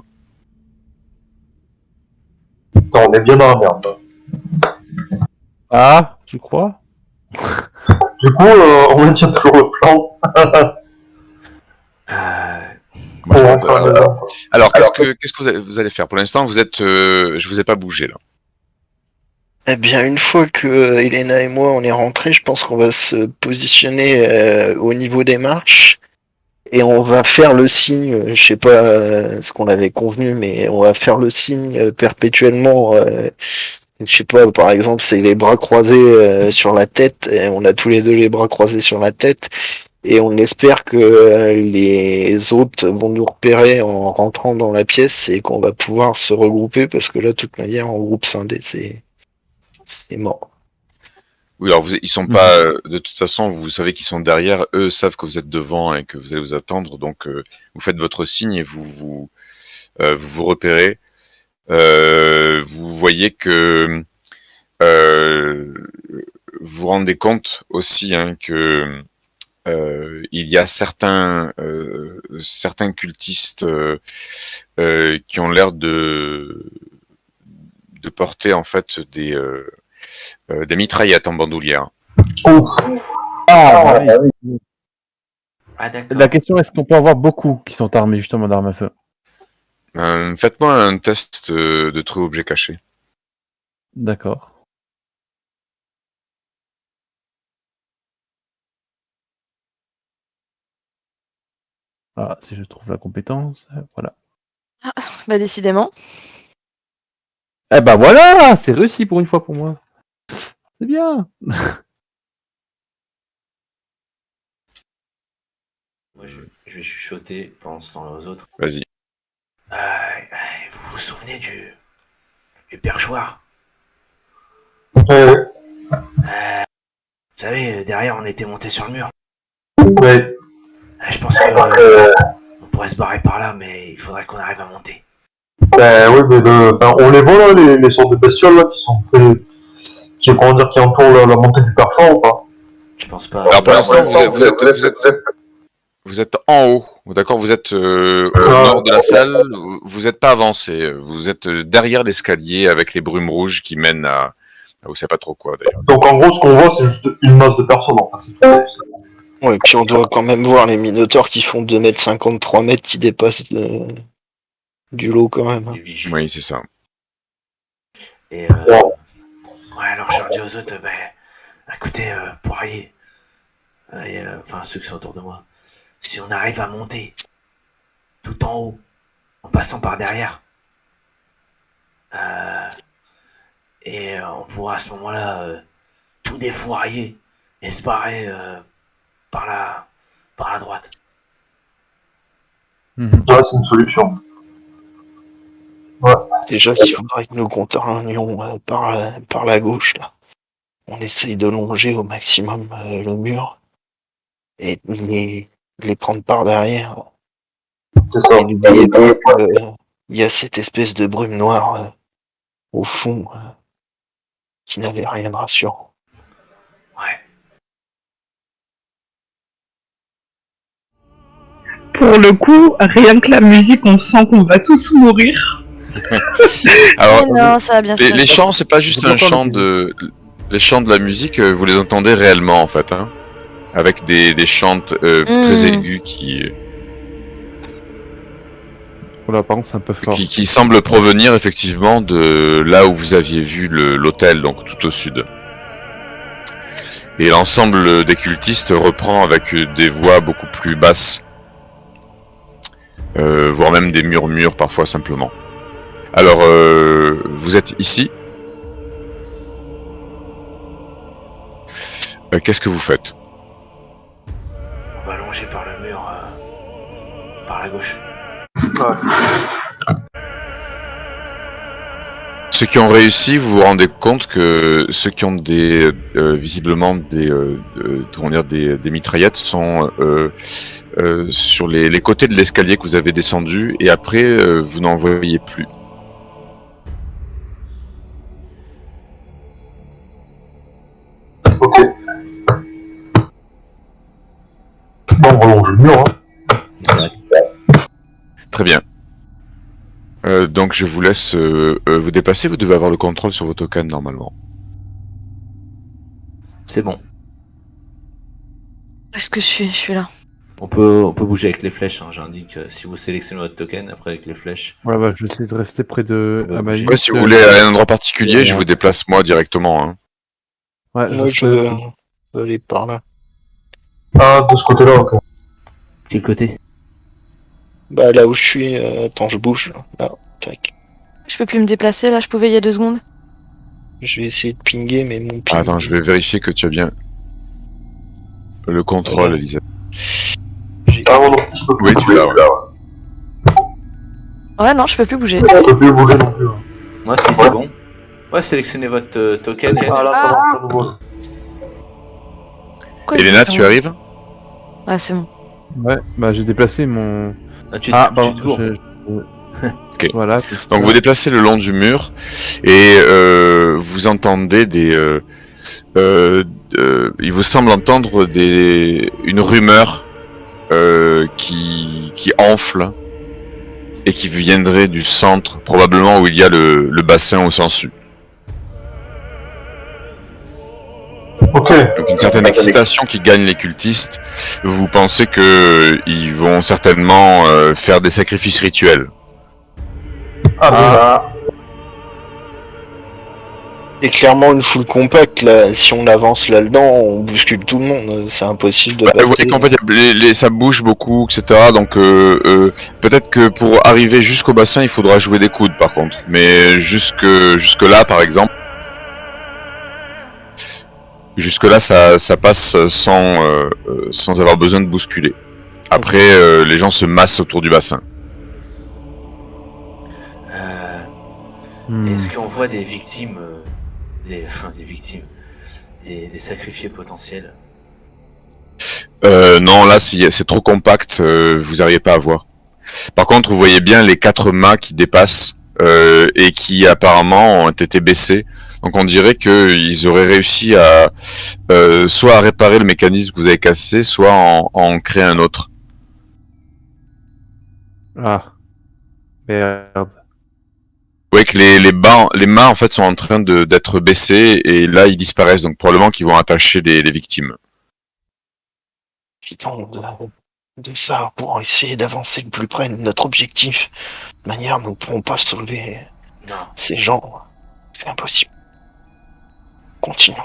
Non, on est bien dans la merde. Ah, tu crois? Du coup, on maintient toujours le plan. Moi, Pour rentrer à la maison. alors qu'est-ce que vous allez faire? Pour l'instant, vous êtes, je vous ai pas bougé là. Eh bien, une fois que Elena et moi on est rentrés, je pense qu'on va se positionner au niveau des marches et on va faire le signe, je sais pas ce qu'on avait convenu, mais on va faire le signe perpétuellement. Je sais pas, par exemple, c'est les bras croisés sur la tête, et on a tous les deux les bras croisés sur la tête et on espère que les autres vont nous repérer en rentrant dans la pièce et qu'on va pouvoir se regrouper parce que là, de toute manière, en groupe scindé, c'est mort. Oui, alors ils sont pas. De toute façon, vous savez qu'ils sont derrière. Eux savent que vous êtes devant et que vous allez vous attendre. Donc, vous faites votre signe et vous repérez. Vous voyez que vous vous rendez compte aussi hein, que il y a certains cultistes qui ont l'air de porter en fait des mitraillettes en bandoulière. Ah, oui. Ah d'accord. La question, est-ce qu'on peut avoir beaucoup qui sont armés justement d'armes à feu? Faites-moi un test de trou objet caché. D'accord. Ah, si je trouve la compétence, voilà. Bah décidément. Eh ben voilà, c'est réussi pour une fois pour moi. C'est bien. Moi, je vais chuchoter pendant ce temps-là aux autres. Vas-y. Vous vous souvenez du perchoir? Ouais, Vous savez, derrière, on était monté sur le mur. ouais. Je pense que on pourrait se barrer par là, mais il faudrait qu'on arrive à monter. Oui, mais on les voit là, les sortes de bestioles là qui entourent la montée du perchant ou pas? Je pense pas. Alors pour l'instant, vous êtes en haut, d'accord? Vous êtes au nord de la salle. Vous n'êtes pas avancé. Vous êtes derrière l'escalier avec les brumes rouges qui mènent à vous savez pas trop quoi d'ailleurs. Donc en gros, ce qu'on voit, c'est juste une masse de personnes en fait. Ouais, puis on doit quand même voir les minotaures qui font 2,50 m, 3 m qui dépassent du lot quand même. Les vigiles. Oui, c'est ça. Et ouais, alors je leur dis aux autres, écoutez, Poirier, enfin ceux qui sont autour de moi, si on arrive à monter tout en haut, en passant par derrière, et on pourra à ce moment-là tout défourailler et se barrer par la droite. Ouais, c'est une solution. Déjà qu'il faudrait que nous contournions par la gauche là. On essaye de longer au maximum le mur et de les prendre par derrière. C'est ça. Et n'oubliez pas qu'il y a cette espèce de brume noire au fond qui n'avait rien de rassurant. Ouais. Pour le coup, rien que la musique, on sent qu'on va tous mourir. Alors, Mais non, ça va bien se les passer. chants, c'est pas juste Je un comprends chant le les chants de la musique, vous les entendez réellement en fait, hein, avec des chants très aigus Voilà, par contre, c'est un peu fort. qui semblent provenir effectivement de là où vous aviez vu l'hôtel, donc tout au sud. Et l'ensemble des cultistes reprend avec des voix beaucoup plus basses, voire même des murmures parfois simplement. Alors, vous êtes ici. Qu'est-ce que vous faites? On va longer par le mur, par la gauche. Ceux qui ont réussi, vous vous rendez compte que ceux qui ont visiblement des mitraillettes sont sur les côtés de l'escalier que vous avez descendu, et après vous n'en voyez plus. Ok. Bon, on va longer le mur, hein. Très bien. Donc je vous laisse vous déplacer. Vous devez avoir le contrôle sur vos tokens normalement. C'est bon. Est-ce que je suis là? On peut bouger avec les flèches, hein. J'indique si vous sélectionnez votre token, après avec les flèches. Voilà, bah, je vais essayer de rester près de Amalis. Ouais, si vous voulez à un endroit particulier, je vous déplace moi directement. Hein. Ouais, Moi je veux aller par là. Ah, de ce côté-là, ok. Quel côté? Bah là où je suis, attends, je bouge. Là, tac. Je peux plus me déplacer là, je pouvais il y a 2 secondes. Je vais essayer de pinguer, mais mon ping... Attends, je vais vérifier que tu as bien le contrôle, Ouais. Elisabeth. Ah non, je peux plus Oui, tu bouger, l'as, ouais. Ouais, non, je peux plus bouger. Je peux plus bouger non plus. Moi, si c'est bon. Ouais, sélectionnez votre token. Ah là, ça va, ça nouveau. Pourquoi Elena, je- tu arrives? Ah, c'est bon. Ouais, bah j'ai déplacé mon. Ah, tu pardon. te gourdes. Ok. Voilà. Donc vous déplacez le long du mur et vous entendez il vous semble entendre une rumeur qui enfle et qui viendrait du centre, probablement où il y a le bassin au sensu. Ok. Donc une certaine excitation qui gagne les cultistes. Vous pensez que ils vont certainement faire des sacrifices rituels. Et clairement une foule compacte là, si on avance là-dedans, on bouscule tout le monde, c'est impossible de Vous voyez qu'en fait ça bouge beaucoup, etc. Donc peut-être que pour arriver jusqu'au bassin, il faudra jouer des coudes par contre. Mais jusque là, par exemple, jusque là ça passe sans avoir besoin de bousculer. Après, les gens se massent autour du bassin. Est-ce qu'on voit des victimes, des sacrifiés potentiels? Non, là c'est trop compact, vous n'arrivez pas à voir. Par contre, vous voyez bien les 4 mâts qui dépassent et qui apparemment ont été baissés. Donc on dirait qu'ils auraient réussi à soit à réparer le mécanisme que vous avez cassé, soit à en créer un autre. Ah. Merde. Vous voyez que les mâts en fait sont en train d'être baissés et là ils disparaissent. Donc probablement qu'ils vont attacher les victimes. Profitons de ça pour essayer d'avancer le plus près de notre objectif. De manière, nous ne pourrons pas sauver ces gens. C'est impossible. Continuons.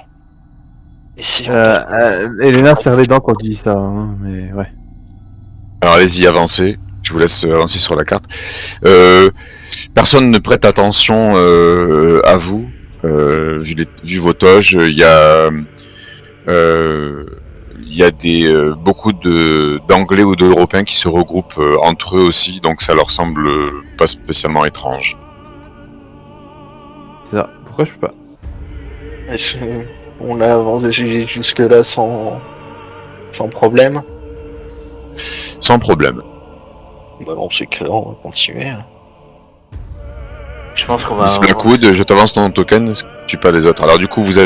Elena serre les dents quand tu dis ça, hein, mais ouais. Alors allez-y, avancez. Je vous laisse avancer sur la carte. Personne ne prête attention à vous, vu vos toges. Il y a beaucoup d'Anglais ou d'Européens qui se regroupent entre eux aussi, donc ça leur semble pas spécialement étrange. C'est ça. Pourquoi je peux pas? Est-ce qu'on a avancé jusque-là sans problème? Sans problème. Bah non, c'est que là, on va continuer. Hein. Je pense qu'on va. Le coude, je t'avance ton token, je suis pas les autres. Alors du coup, vous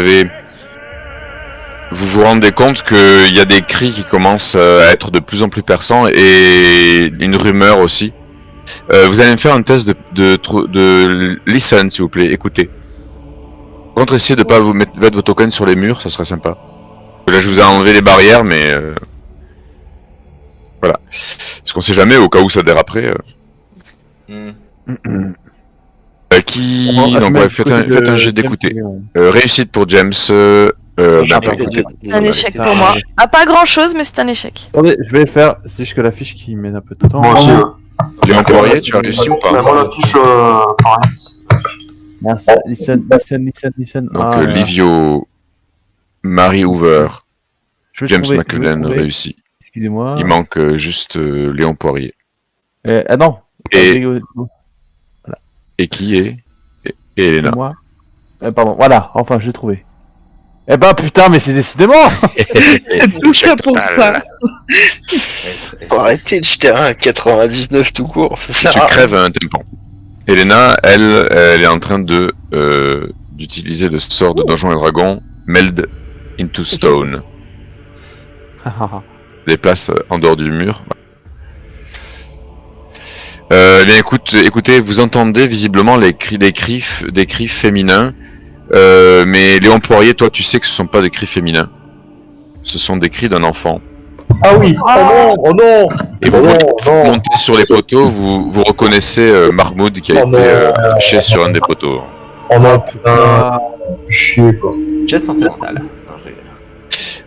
vous rendez compte qu'il y a des cris qui commencent à être de plus en plus perçants et une rumeur aussi. Vous allez me faire un test de listen, s'il vous plaît, écoutez. Par contre, essayez de pas vous mettre vos tokens sur les murs, ça serait sympa. Là, je vous ai enlevé les barrières, mais voilà. Parce qu'on sait jamais, au cas où ça déraperait. Donc ouais, faites un jet d'écouter. Réussite pour James. Un échec pour moi. Ah, pas grand chose, mais c'est un échec. Attendez, je vais le faire. C'est juste que la fiche qui mène un peu de temps. Moi aussi. Léon Poirier, tu as réussi ou pas? Moi, la fiche, pareil. Mince, listen. Donc Livio, Mary Hoover, Je vais James trouver, McCullen réussi. Excusez-moi. Il manque juste Léon Poirier. Ah non. Et qui est et Elena. Moi. Pardon, voilà, enfin je l'ai trouvé. Eh ben putain, mais c'est décidément. C'est tout ça pour ça. Faut arrêter de jeter un 99 tout court. Ça Tu crèves un tympan. Elena, elle est en train d'utiliser le sort de Donjons et Dragons, Meld into Stone. Les places en dehors du mur. Bien écoutez, vous entendez visiblement des cris féminins, mais Léon Poirier, toi, tu sais que ce sont pas des cris féminins. Ce sont des cris d'un enfant. Ah oui. Oh non. Et vous montez sur les poteaux, vous reconnaissez Mahmoud qui a été attaché sur un des poteaux. Oh non, putain. Chier quoi. Jet de santé mentale.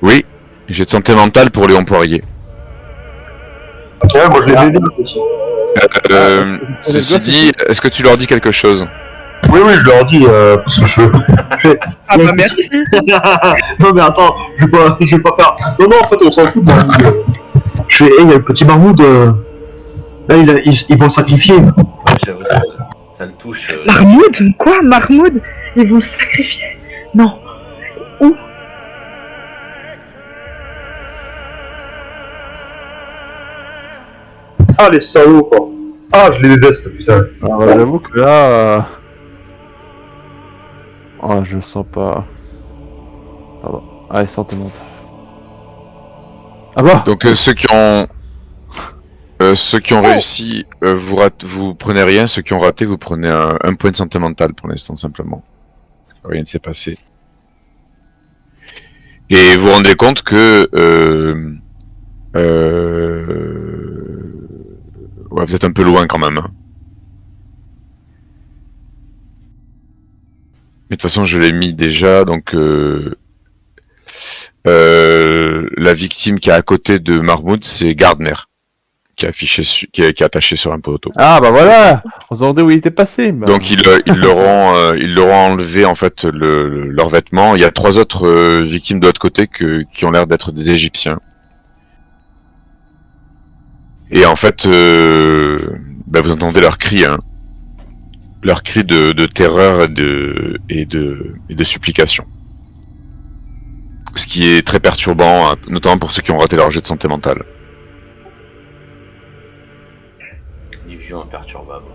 Oui, jet de santé mentale pour Léon Poirier. Ouais, moi je l'ai aidé aussi. Ceci dit, est-ce que tu leur dis quelque chose? Oui, je leur dis, parce que je Ah bah merci. Non mais attends, je vais pas faire... Non, en fait, on s'en fout de Mahmoud. Je fais, il y a le petit Mahmoud, là, ils vont le sacrifier. J'avoue, ça le touche. Mahmoud? Quoi? Mahmoud? Ils vont le sacrifier? Non. Où? Ah, les salauds, quoi. Ah, je les déteste, putain. Ah, bah, j'avoue que là. Oh, je sens pas. Pardon. Allez, santé monte. Ah bah. Donc ceux qui ont réussi, vous prenez rien. Ceux qui ont raté, vous prenez un point de santé mentale pour l'instant simplement. Rien ne s'est passé. Et vous vous rendez compte que ouais, vous êtes un peu loin quand même. Hein. Mais de toute façon, je l'ai mis déjà, donc la victime qui est à côté de Marmoud, c'est Gardner, qui est affiché, qui est attaché sur un poteau. Ah bah voilà. On se demandait où il était passé. Bah. Donc ils leur ont enlevé en fait leurs vêtements. Il y a 3 autres victimes de l'autre côté qui ont l'air d'être des Égyptiens. Et en fait, vous entendez leurs cris, hein. Leurs cris de terreur et de supplication. Ce qui est très perturbant, notamment pour ceux qui ont raté leur jet de santé mentale. Livio imperturbable.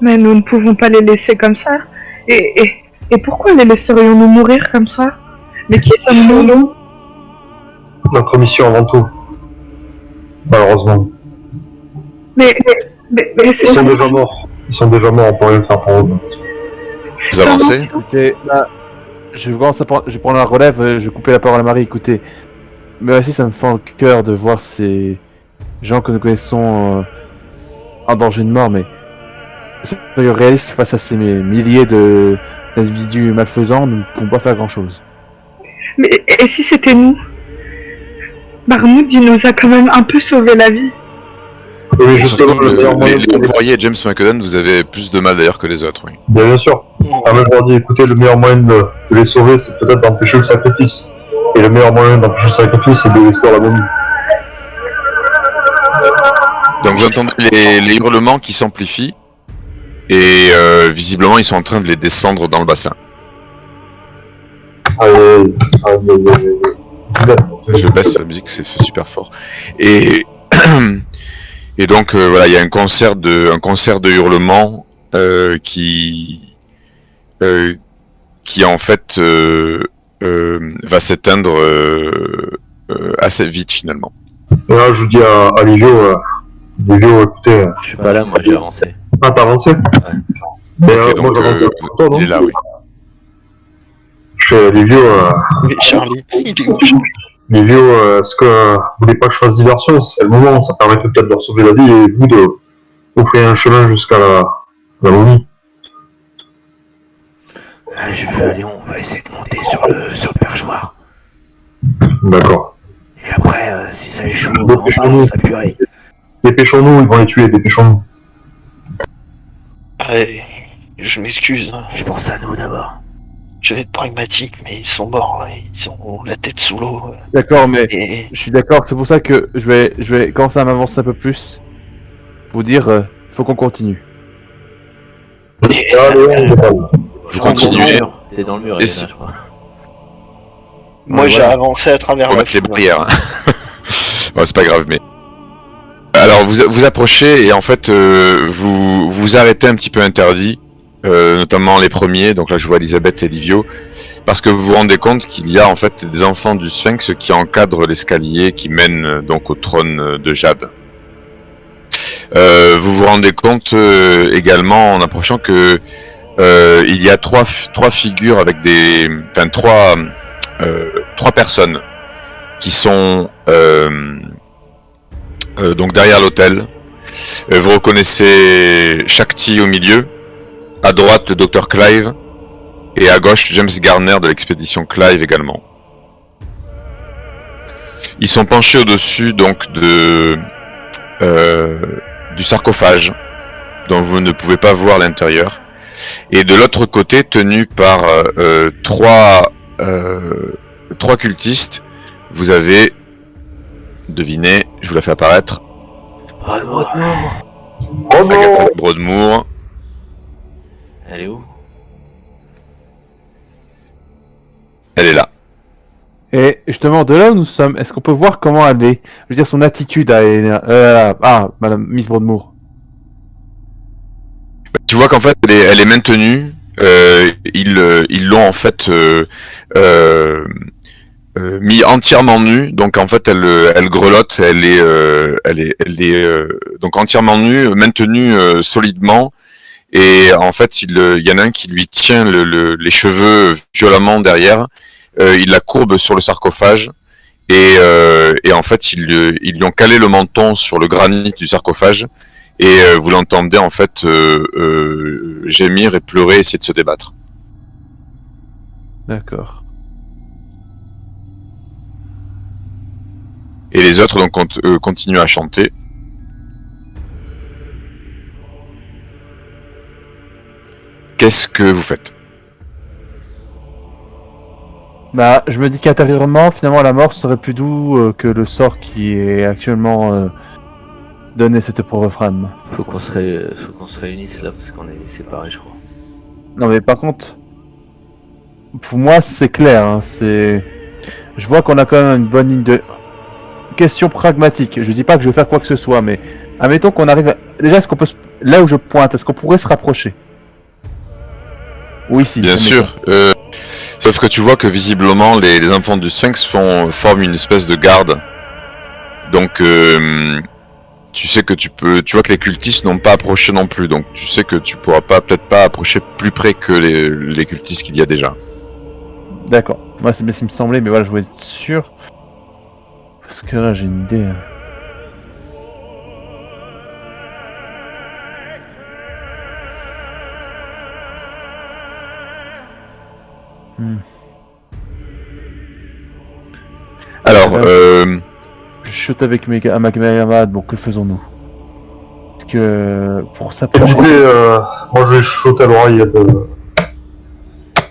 Mais nous ne pouvons pas les laisser comme ça. Et pourquoi les laisserions-nous mourir comme ça? Mais qui sommes-nous? Notre mission avant tout. Malheureusement. Mais Ils sont déjà morts. Ils sont déjà morts, on peut rien faire pour eux. Vous avancez? Écoutez, là, je vais prendre la relève, je vais couper la parole à Marie. Écoutez, mais aussi ça me fend le cœur de voir ces gens que nous connaissons en danger de mort, mais soyons réalistes face à ces milliers d'individus malfaisants, nous ne pouvons pas faire grand-chose. Mais et si c'était nous? Marmoud, il nous a quand même un peu sauvé la vie. Oui, justement, les employés James McCudden, vous avez plus de mal d'ailleurs que les autres, oui. Bien sûr. Ah, mais je leur dis, écoutez, le meilleur moyen de les sauver, c'est peut-être d'empêcher le sacrifice. Et le meilleur moyen d'empêcher le sacrifice, c'est de détruire la momie. Donc vous entendez les hurlements qui s'amplifient, et visiblement ils sont en train de les descendre dans le bassin. Je baisse la musique, c'est super fort. Et donc voilà, il y a un concert de hurlements qui en fait va s'éteindre assez vite finalement. Et là, je dis à Livio, écoutez... Je suis pas là, moi j'ai avancé. Ah, t'as avancé? Ouais. Mais Okay, moi donc, j'avance toi, non? il est là, oui. Je fais Livio... Oui, Charlie. Livio, est-ce que vous voulez pas que je fasse diversion? C'est le moment, ça permettrait peut-être de leur sauver la vie et vous de offrir un chemin jusqu'à la momie. Je vais aller, on va essayer de monter sur le perchoir. D'accord. Et après, si ça échoue, on balance la purée. Dépêchons-nous, ils vont les tuer, dépêchons-nous. Ouais, je m'excuse. Hein. Je pense à nous d'abord. Je vais être pragmatique, mais ils sont morts, là. Ils ont la tête sous l'eau. D'accord, mais Et... je suis d'accord, c'est pour ça que je vais commencer à m'avancer un peu plus. Pour dire, faut qu'on continue. Vous continuez. T'es dans le mur, Et là, si- je crois. Moi, j'ai avancé à travers Faut la mettre les foule. barrières. Bon, c'est pas grave, mais. Alors, vous approchez et en fait, vous arrêtez un petit peu interdit, notamment les premiers. Donc là, je vois Elisabeth et Livio, parce que vous vous rendez compte qu'il y a en fait des enfants du Sphinx qui encadrent l'escalier qui mène donc au trône de Jade. Vous vous rendez compte également en approchant que il y a trois figures avec trois personnes qui sont donc derrière l'hôtel. Vous reconnaissez Shakti au milieu, à droite le Dr Clive et à gauche James Garner de l'expédition Clive également. Ils sont penchés au-dessus donc du sarcophage dont vous ne pouvez pas voir l'intérieur, et de l'autre côté tenu par trois cultistes, vous avez, devinez, je vous la fais apparaître, Agatha Broadmoor. Elle est où? Elle est là. Et justement, de là où nous sommes, est-ce qu'on peut voir comment elle est? Je veux dire, son attitude Madame Miss Broadmoor. Tu vois qu'en fait elle est maintenue ils l'ont en fait mis entièrement nue. Donc en fait, elle grelotte, elle est donc entièrement nue, maintenue solidement. Et en fait, il y en a un qui lui tient les cheveux violemment derrière. Il la courbe sur le sarcophage. Et en fait, ils lui ont calé le menton sur le granit du sarcophage. Et vous l'entendez en fait gémir et pleurer, essayer de se débattre. D'accord. Et les autres donc continuent à chanter. Qu'est-ce que vous faites? Bah, je me dis qu'intérieurement, finalement, la mort serait plus doux que le sort qui est actuellement donné à cette pauvre femme. Faut qu'on se réunisse là parce qu'on est séparés, je crois. Non, mais par contre, pour moi, c'est clair. Hein, je vois qu'on a quand même une bonne ligne de question pragmatique. Je dis pas que je vais faire quoi que ce soit, mais admettons qu'on arrive. Déjà, est-ce qu'on peut là où je pointe, est-ce qu'on pourrait se rapprocher? Oui, si. Bien sûr. Sauf que tu vois que visiblement les enfants du Sphinx forment une espèce de garde. Donc tu sais que tu vois que les cultistes n'ont pas approché non plus. Donc tu sais que tu pourras peut-être pas approcher plus près que les cultistes qu'il y a déjà. D'accord. Moi, c'est bien ce qui me semblait, mais voilà, je voulais être sûr. Parce que là, j'ai une idée. Alors, je chute avec mes camarades, bon, que faisons-nous? Parce que pour s'approcher... Écoutez, moi je vais chuchoter à l'oreille de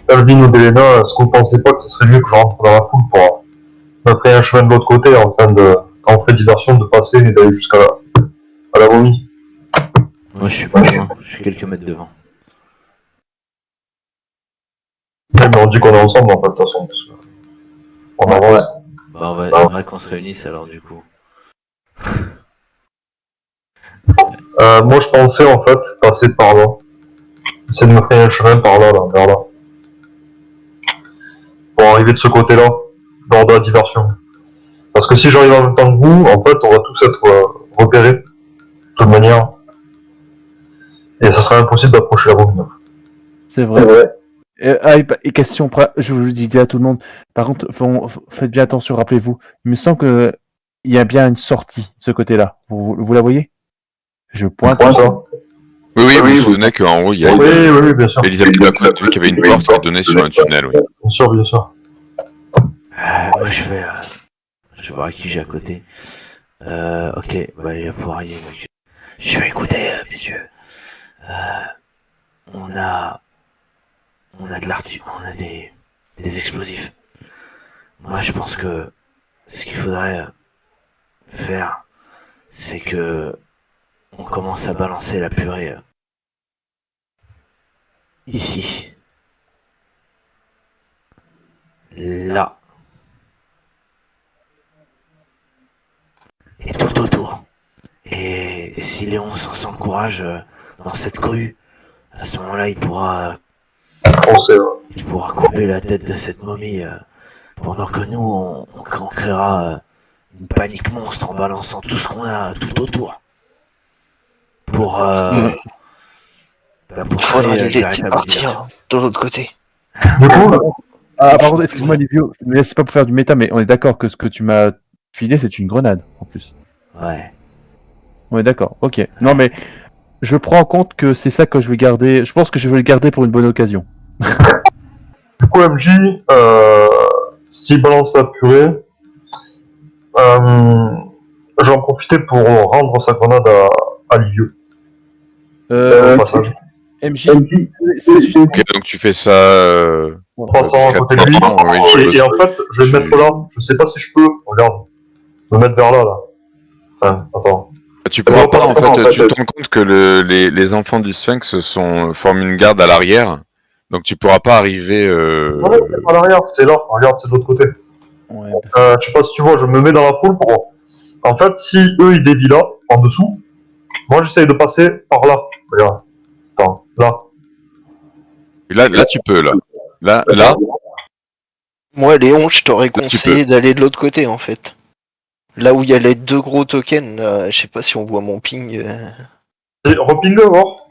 Alvin ou d'Elena. Est-ce que vous pensez pas que ce serait mieux que je rentre dans la foule pour me créer un chemin de l'autre côté, afin de, quand on ferait diversion, de passer et d'aller jusqu'à la momie? Moi je suis pas loin, je suis quelques mètres devant. Ouais, mais on dit qu'on est ensemble en fait, de toute façon. Parce que on avance. Bah on va qu'on se réunisse alors du coup. Moi je pensais en fait passer par là. Essayer de me créer un chemin par là, vers là. Pour arriver de ce côté-là, lors de la diversion. Parce que si j'arrive en même temps que vous, en fait, on va tous être repérés, de toute manière. Et ça serait impossible d'approcher la route. C'est vrai. Et question, je vous dis à tout le monde, par contre, faites bien attention, rappelez-vous, il me semble que il y a bien une sortie de ce côté-là. Vous la voyez? Je pointe. Ça. oui, vous vous souvenez qu'en haut, il y a Oui, bien sûr. Elisabeth Lacroix a vu qu'il y avait une porte qui donnait sur un tunnel. Oui. Bien sûr. Moi je vais voir à qui j'ai à côté. Ok, bah il va pouvoir y aller. Je vais écouter, messieurs. On a des explosifs. Moi je pense que ce qu'il faudrait faire, c'est que on commence à balancer la purée ici. Là. Et tout autour. Et si Léon s'en sent le courage dans cette cohue, à ce moment-là, il pourra couper la tête de cette momie pendant que nous, on créera une panique monstre en balançant tout ce qu'on a tout autour. Pour partir de l'autre côté. Du coup, Ah, par contre, excuse-moi, Livio, mais là, c'est pas pour faire du méta, mais on est d'accord que ce que tu m'as filé, c'est une grenade, en plus. Ouais. On est d'accord, ok. Non, mais je prends en compte que c'est ça que je vais garder. Je pense que je vais le garder pour une bonne occasion. Du coup, MJ, s'il balance la purée, je vais en profiter pour rendre sa grenade à Livio. Au passage. MJ, Ok, donc tu fais ça. Passant à côté de lui. Oui, Et en fait, je vais me mettre là. Je sais pas si je peux. Regarde. Me mettre vers là. Enfin, attends. Tu pourras pas, en fait, tu te rends compte que les enfants du Sphinx forment une garde à l'arrière, donc tu pourras pas arriver. Ouais, c'est pas à l'arrière, c'est là. Regarde, c'est de l'autre côté. Ouais, Je sais pas si tu vois, je me mets dans la foule pour. En fait, si eux ils dévient là, en dessous, moi j'essaye de passer par là. Regarde. Attends, là. Là, tu peux, là. Moi, Léon, je t'aurais Là, tu conseillé d'aller de l'autre côté, en fait. Là où il y a les 2 gros tokens, je sais pas si on voit mon ping. Reping, voir.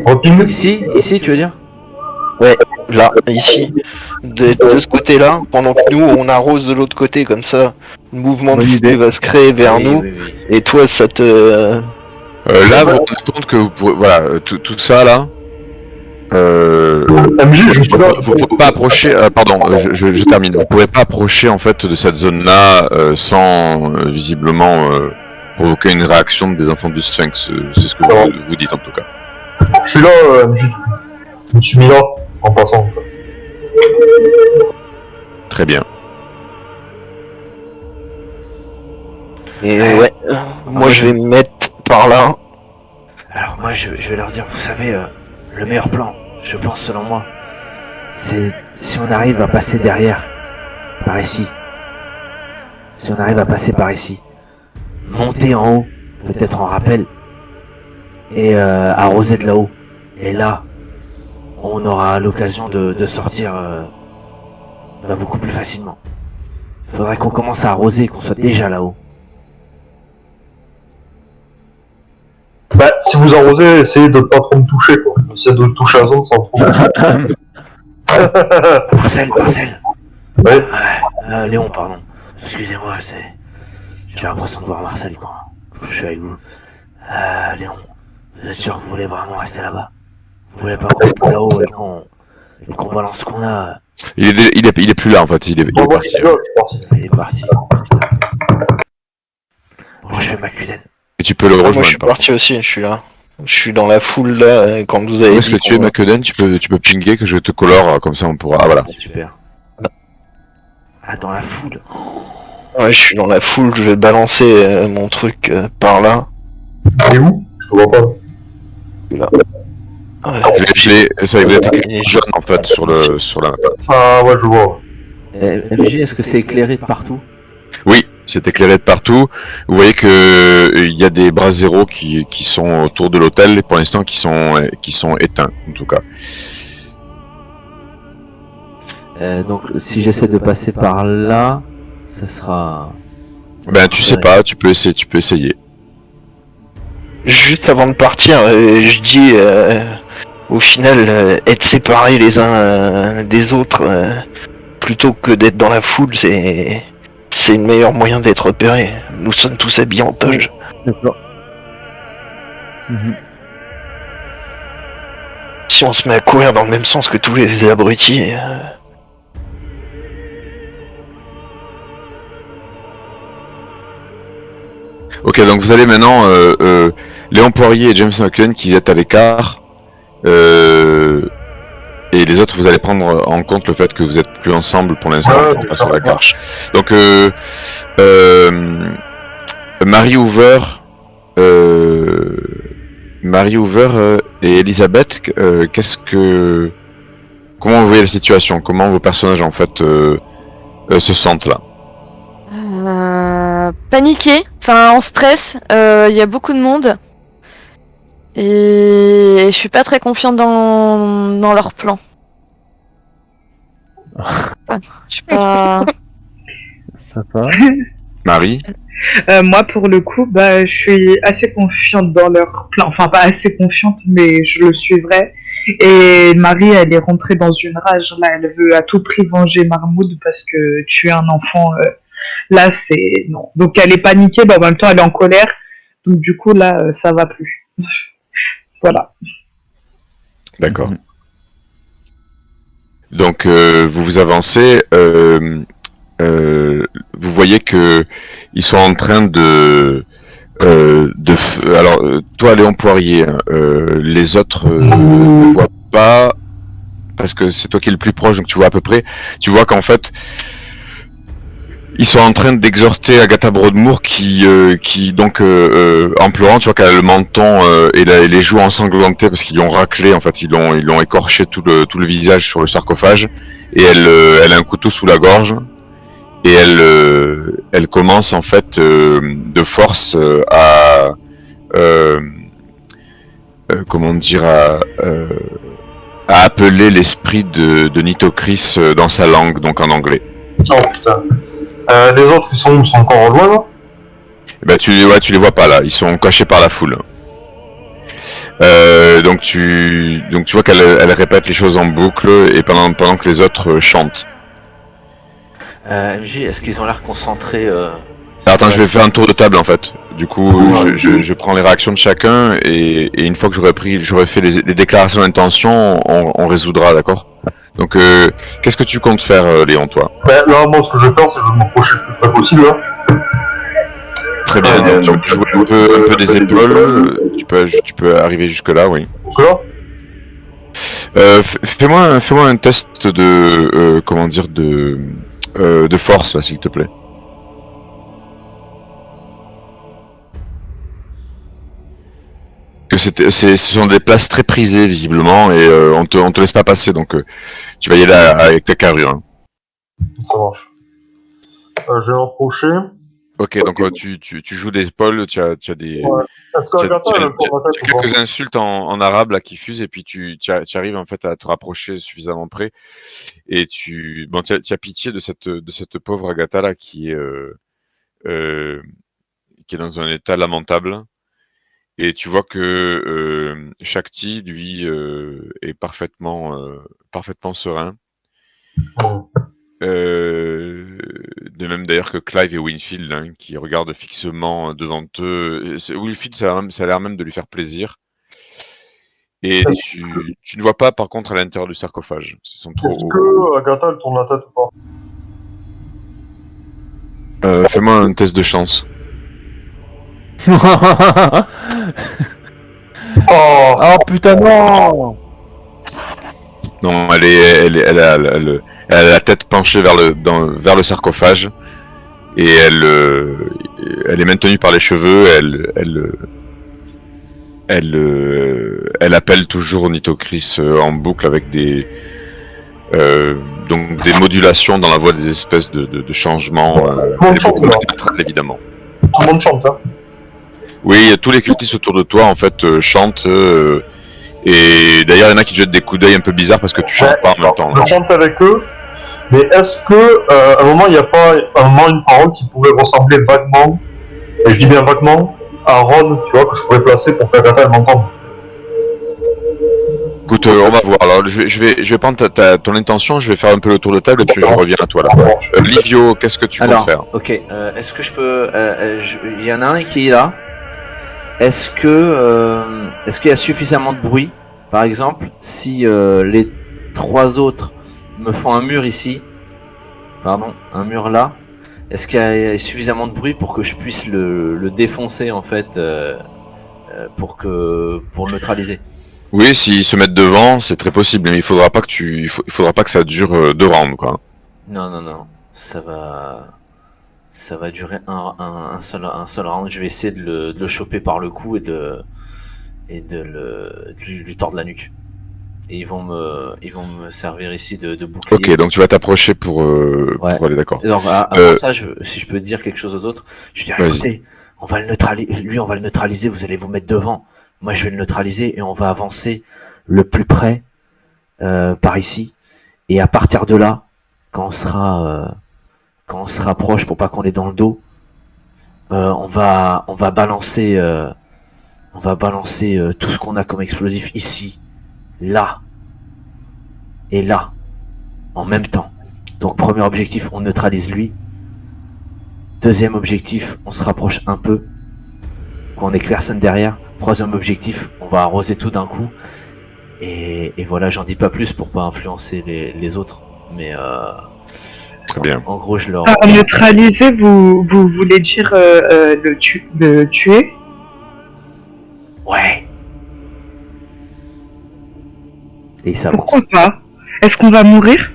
Reping. Ici, tu veux dire? Là, ici. De ce côté-là, pendant que nous, on arrose de l'autre côté, comme ça, le mouvement de Bonne foule idée. va se créer vers Oui, nous, oui, oui. et toi, ça te... Là, vous vous rendez compte que vous pouvez, voilà, tout ça là. MJ, je suis là. Vous pouvez pas approcher, pardon, je termine. Vous pouvez pas approcher en fait de cette zone-là sans visiblement provoquer une réaction des enfants du Sphinx. C'est ce que vous dites en tout cas. Je suis là, MJ. Je me suis mis là, en passant. En fait. Très bien. Et ouais, moi, je vais me mettre par là. Alors moi je vais leur dire, vous savez, le meilleur plan, je pense selon moi, c'est si on arrive à passer derrière, par ici. Si on arrive à passer par ici, monter en haut, peut-être en rappel, et arroser de là-haut. Et là, on aura l'occasion de sortir beaucoup plus facilement. Il faudrait qu'on commence à arroser, qu'on soit déjà là-haut. Bah, si vous arrosez, essayez de pas trop me toucher, quoi. Essayez de toucher la zone sans trop. Marcel. Ouais. Léon, pardon. Excusez-moi, j'ai l'impression de voir Marcel quand je suis avec vous. Léon, vous êtes sûr que vous voulez vraiment rester là-bas? Vous voulez pas qu'on monte là-haut et qu'on balance ce qu'on a? Il est plus là en fait. Il est Bon, parti. je suis parti. Il est parti. Bon, je fais ma cuden. Et tu peux le Moi, je rejoindre. suis par parti aussi, je suis là. Je suis dans la foule, là, quand vous avez Où est-ce dit que tu es, qu'on- Makeden? Tu peux pinguer que je te colore, comme ça on pourra. Ah voilà. Super. Ah, dans la foule. Ouais, je suis dans la foule, je vais balancer mon truc par là. Et où? Je te vois pas. Ouais. Ça vous êtes écrit jaune en fait sur la map. Ah ouais, je vois. MJ, est-ce que c'est éclairé de partout? Oui, c'est éclairé de partout. Vous voyez que il y a des bras zéro qui sont autour de l'hôtel, et pour l'instant qui sont éteints en tout cas. Donc, si j'essaie de passer par là, ça sera... Ben tu sais pas, tu peux essayer. Juste avant de partir, je dis au final être séparés les uns des autres plutôt que d'être dans la foule, c'est le meilleur moyen d'être repéré. Nous sommes tous habillés en toge. D'accord. Si on se met à courir dans le même sens que tous les abrutis. Ok, donc vous allez maintenant Léon Poirier et James McCann qui êtes à l'écart. Et les autres, vous allez prendre en compte le fait que vous êtes plus ensemble pour l'instant, en tout cas sur la carte. Donc Marie Hoover et Elisabeth, comment vous voyez la situation? Comment vos personnages en fait se sentent là? Paniqué, enfin en stress, il y a beaucoup de monde. Et je suis pas très confiante dans leur plan. Je suis pas... Ça va. Marie? Moi, pour le coup, bah, je suis assez confiante dans leur plan. Enfin, pas assez confiante, mais je le suivrai. Et Marie, elle est rentrée dans une rage. Là, elle veut à tout prix venger Mahmoud parce que tuer un enfant, là, c'est... Non. Donc, elle est paniquée, mais en même temps, elle est en colère. Donc, du coup, là, ça va plus. Voilà. D'accord. Donc vous avancez, vous voyez que ils sont en train alors toi Léon Poirier, les autres ne voient pas parce que c'est toi qui es le plus proche, donc tu vois à peu près. Tu vois qu'en fait ils sont en train d'exhorter Agatha Broadmoor qui donc en pleurant, tu vois qu'elle a le menton et les joues ensanglantés parce qu'ils l'ont raclé, en fait ils l'ont écorché tout le visage sur le sarcophage, et elle a un couteau sous la gorge, et elle commence en fait de force comment dire a appelé l'esprit de Nitocris dans sa langue, donc en anglais. Oh putain. Les autres, ils sont encore loin, là? Bah tu les vois pas là, ils sont cachés par la foule. Donc tu vois qu'elle répète les choses en boucle et pendant que les autres chantent. MJ, est-ce qu'ils ont l'air concentrés Attends, je vais faire un tour de table en fait. Du coup, je prends les réactions de chacun et une fois que j'aurai fait les déclarations d'intention, on résoudra, d'accord? Donc, qu'est-ce que tu comptes faire, Léon, toi? Ben, là, moi, ce que je vais faire, c'est que je vais m'approcher le plus près possible, là. Très bien, donc tu joues un peu des épaules, tu peux arriver jusque là, oui. Jusque là? Fais-moi un test de comment dire de force là, s'il te plaît. Que ce sont des places très prisées visiblement et on te laisse pas passer, donc tu vas y aller avec ta carrure. Hein. Ça marche. Je vais m'approcher. Ok, donc tu joues des épaules, tu as des. Ouais. Est-ce que Agatha, elle a le tour de la tête ou pas? Quelques insultes en arabe là qui fusent et puis tu arrives en fait à te rapprocher suffisamment près et tu as pitié de cette pauvre Agatha là qui est dans un état lamentable et tu vois que Shakti lui est parfaitement serein. De même d'ailleurs que Clive et Winfield hein, qui regardent fixement devant eux. Winfield ça a l'air même de lui faire plaisir. Et tu ne vois pas par contre à l'intérieur du sarcophage. Ils sont trop Est-ce que Agatha elle tourne la tête ou pas? Fais-moi un test de chance. Oh putain non! Non, elle a la tête penchée vers le sarcophage et elle est maintenue par les cheveux. Elle appelle toujours Nitocris en boucle avec donc des modulations dans la voix, des espèces de changements. Et beaucoup de théâtral, évidemment. tout le monde chante, hein? Oui, tous les cultistes autour de toi en fait chantent. Et d'ailleurs, il y en a qui te jettent des coups d'œil un peu bizarres parce que tu chantes pas en même temps. Je chante avec eux, mais est-ce que à un moment il n'y a pas une parole qui pourrait ressembler vaguement, et je dis bien vaguement, à Ron, tu vois, que je pourrais placer pour qu'Agatha elle m'entende? Écoute, on va voir. Alors, je vais prendre ton intention, je vais faire un peu le tour de table et puis je reviens à toi là. Livio, qu'est-ce que tu comptes faire? Ok, est-ce que je peux... Il y en a un qui est là. Est-ce qu'il y a suffisamment de bruit? Par exemple, si les trois autres me font un mur ici, un mur là, est-ce qu'il y a suffisamment de bruit pour que je puisse le défoncer en fait, pour le neutraliser? Oui, s'ils se mettent devant, c'est très possible, mais il faudra pas que ça dure 2 rounds, quoi. Non, ça va durer un seul round. Je vais essayer de le choper par le cou et de lui tordre la nuque. Et ils vont me servir ici de bouclier. Ok, donc tu vas t'approcher pour aller, d'accord. Alors, avant ça, si je peux dire quelque chose aux autres, je vais dire, écoutez, on va le neutraliser, vous allez vous mettre devant. Moi, je vais le neutraliser et on va avancer le plus près par ici. Et à partir de là, quand on se rapproche pour pas qu'on ait dans le dos, on va balancer tout ce qu'on a comme explosif ici, là et là, en même temps. Donc premier objectif, on neutralise lui. Deuxième objectif, on se rapproche un peu, qu'on ait personne derrière. Troisième objectif, on va arroser tout d'un coup. Et voilà, j'en dis pas plus pour pas influencer les autres. Mais très bien. En gros, je leur... Neutraliser, vous voulez dire le tuer? Ouais. Et ça avance. Pourquoi pas? Est-ce qu'on va mourir?